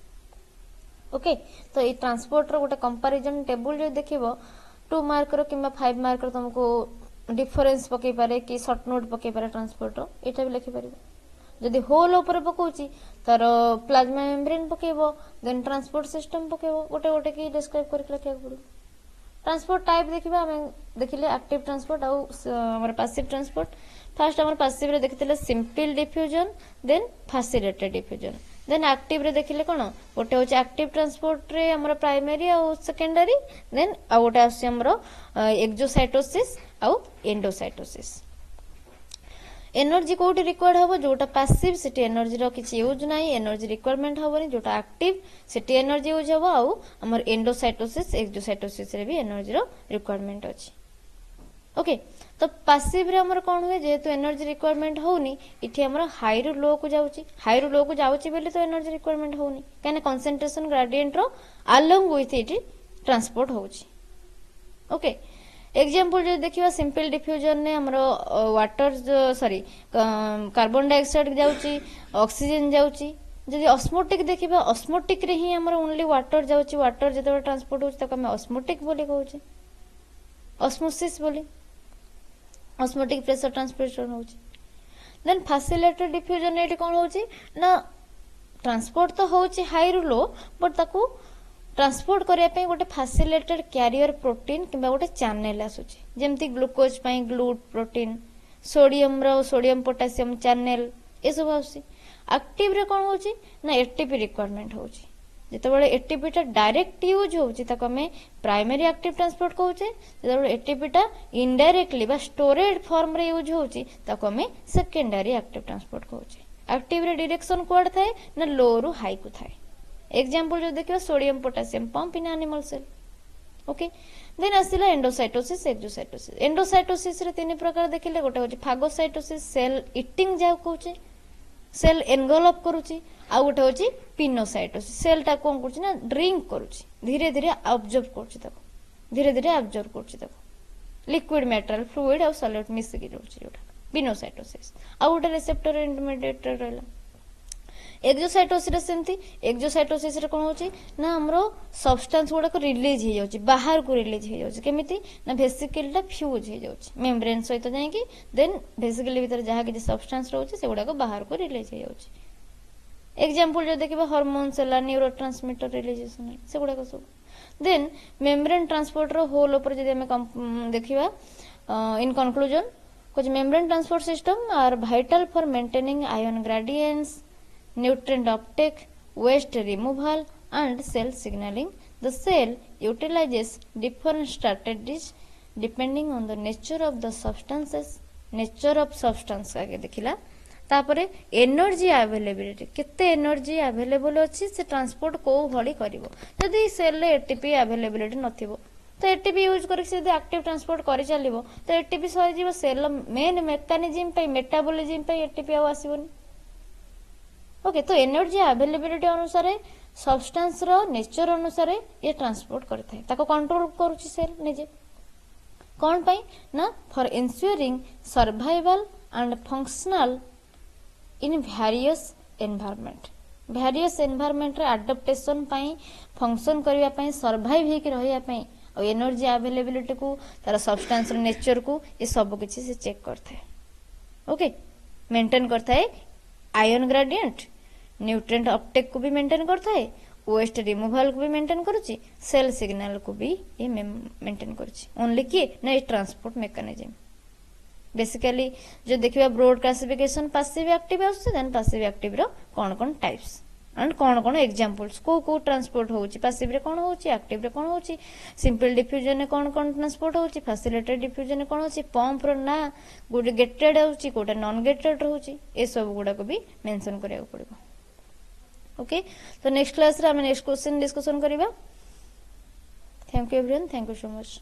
ओके तो ये ट्रांसपोर्ट रो गोटे कंपैरिजन टेबल जो देखिबो 2 मार्क रो किबा 5 मार्क रो तुमको डिफरेंस पकई पारे कि शॉर्ट नोट पकई पारे ट्रांसपोर्ट रो एटा भी लिखि पारिबो। जदि होल ऊपर पकाउची तार प्लाज्मा मेम्ब्रेन पकेबो देन ट्रांसपोर्ट सिस्टम पकेबो गोटे गोटे की डिस्क्राइब करके लिखिया पड़ो। ट्रांसपोर्ट टाइप देखिबा हमें देखिले एक्टिव ट्रांसपोर्ट और हमर पैसिव ट्रांसपोर्ट। फर्स्ट हमर पैसिव रे देखिले simple diffusion then facilitated diffusion then active रे देखिले कोन गोटे होचे एक्टिव ट्रांसपोर्ट रे हमर प्राइमरी और सेकेंडरी देन आ गोटे आसी हमर एक्सोसाइटोसिस और एंडोसाइटोसिस। एनर्जी कोठी रिक्वायर्ड हबो जोटा पैसिव सिटी एनर्जी रो किछि यूज नाही एनर्जी रिक्वायरमेंट हबोनी जोटा एक्टिव सिटी एनर्जी यूज हबो आ हमर एंडोसाइटोसिस एक्सोसाइटोसिस रे भी एनर्जी रो रिक्वायरमेंट अछि। ओके तो पैसिव रे हमर कोन होय जेतु एनर्जी रिक्वायरमेंट होउनी इठी हमर हाई रु लो को जाउची बेले तो एनर्जी रिक्वायरमेंट होउनी काने कंसंट्रेशन ग्रेडियंट रो अलोंग विथ इट ट्रांसपोर्ट होउची। ओके एग्जांपल जो देखिबा सिंपल डिफ्यूजन ने हमरो वाटर सॉरी कार्बन डाइऑक्साइड जाउची ऑक्सीजन जाउची। जदि ऑस्मोटिक देखिबा ऑस्मोटिक रे ही हमरो ओनली वाटर जाउची वाटर जते ट्रांसपोर्ट होउची तको हम ऑस्मोटिक बोली कहउची ऑस्मोसिस बोली ऑस्मोटिक प्रेशर ट्रांसपोर्टेशन होउची। देन फैसिलिटेटेड डिफ्यूजन एटी कोन होउची ना ट्रांसपोर्ट तो होउची हाई रु लो बट ताकू ट्रांसपोर्ट करिया पे गोटे फैसिलिटेटेड कैरियर प्रोटीन किबा गोटे चैनल आसुची जेमति ग्लूकोज पई ग्लूट प्रोटीन सोडियम रो सोडियम पोटेशियम चैनल ए सब आसी। एक्टिव रे कोन होउची ना एटीपी रिक्वायरमेंट होउची जेतेबेले एटीपी टा डायरेक्ट यूज होउची ताको हमें प्राइमरी एक्टिव ट्रांसपोर्ट कहउचे जेतेबेले एटीपी टा इनडायरेक्टली बा स्टोरेज फॉर्म रे यूज होउची ताको हमें सेकेंडरी एक्टिव ट्रांसपोर्ट कहउचे। एक्टिव रे डायरेक्शन कोड थाए ना लो रु हाई को थाए। एग्जांपल जो देखियो sodium potassium pump in animal cell. Okay then आसिला एंडोसाइटोसिस एक्सोसाइटोसिस। एंडोसाइटोसिस रे तीन प्रकार देखिले गोटे होची फागोसाइटोसिस सेल इटिंग जाउ कहउचे सेल एनगलप करूची आ गोटे होची पिनोसाइटोसिस सेल टा कोन करची ना ड्रिंक करूची धीरे धीरे ऑब्जर्व करची ताको धीरे धीरे ऑब्जर्व करची ताको लिक्विड मेटल फ्लूइड और सॉलिड मिक्स की रहउची जोटा पिनोसाइटोसिस आ गोटे रिसेप्टर इंटरमीडिएट रहला। एक्सोसाइटोसिस सेमती एक्सोसाइटोसिस रे कोन होची ना हमरो सब्सटेंस गुडा को रिलीज हो जाउची बाहर को रिलीज हो जाउची केमिति ना वेसिकल टा फ्यूज हो जाउची मेम्ब्रेन सहित जाय कि देन वेसिकल भीतर जहा कि सब्सटेंस रहउची से गुडा को बाहर को रिलीज हो जाउची। एग्जांपल जो देखिबा हार्मोन्स ला न्यूरोट्रांसमीटर रिलीजेशन से गुडा को सब। देन मेम्ब्रेन ट्रांसपोर्ट रो होल ऊपर जदि हम देखिबा इन कंक्लूजन कुछ membrane transport system are vital for maintaining ion gradients nutrient uptake, waste removal and cell signaling. The cell utilizes different strategies depending on the nature of the substances. Nature of substance आगे देखिला तापरे एनर्जी अवेलेबिलिटी केते एनर्जी अवेलेबल अछि से ट्रांसपोर्ट को भली करिवो यदि सेल रे एटीपी अवेलेबिलिटी नथिबो तो एटीपी यूज करके से एक्टिव ट्रांसपोर्ट करि चलिबो तो एटीपी सहि जीव सेल मेन मेकानिज्म पे मेटाबॉलिज्म पे एटीपी आ आसीबोनी। ओके तो एनर्जी अवेलेबिलिटी अनुसार सब्सटेंस रो नेचर अनुसार ये ट्रांसपोर्ट करथाय ताको कंट्रोल करूची सेल निजे कोन पई ना for ensuring survival and functional in various environment रे एडाप्टेशन पई फंक्शन करिया पई सर्वाइव हे कि रहिया पई और एनर्जी अवेलेबिलिटी को तार सब्सटेंस रो नेचर को ये सब किछि से चेक करथाय। ओके मेंटेन करथाय आयन ग्रेडियंट न्यूट्रिएंट अपटेक को भी मेंटेन करता है वेस्ट रिमूवल को भी मेंटेन करूची सेल सिग्नल को भी ये मेंटेन करूची ओनली कि ना ट्रांसपोर्ट मेकानिज्म बेसिकली जो देखिबा ब्रॉड क्लासिफिकेशन पैसिव एक्टिव आउस देन पैसिव एक्टिव रो कोन टाइप्स एंड कोन एग्जांपल्स को ट्रांसपोर्ट होउची पैसिव रे कोन होउची एक्टिव रे कोन होउची सिंपल डिफ्यूजन ने कोन ट्रांसपोर्ट होउची फैसिलिटेटेड डिफ्यूजन ने कोन होउची पंप रो ना गुड गेटेड होउची कोटा नॉन गेटेड होउची ए सब गुडा को भी मेंशन करिया पड़िबो। ओके तो नेक्स्ट क्लास रे हम नेक्स्ट क्वेश्चन डिस्कशन करिबा। Thank you everyone thank you so much.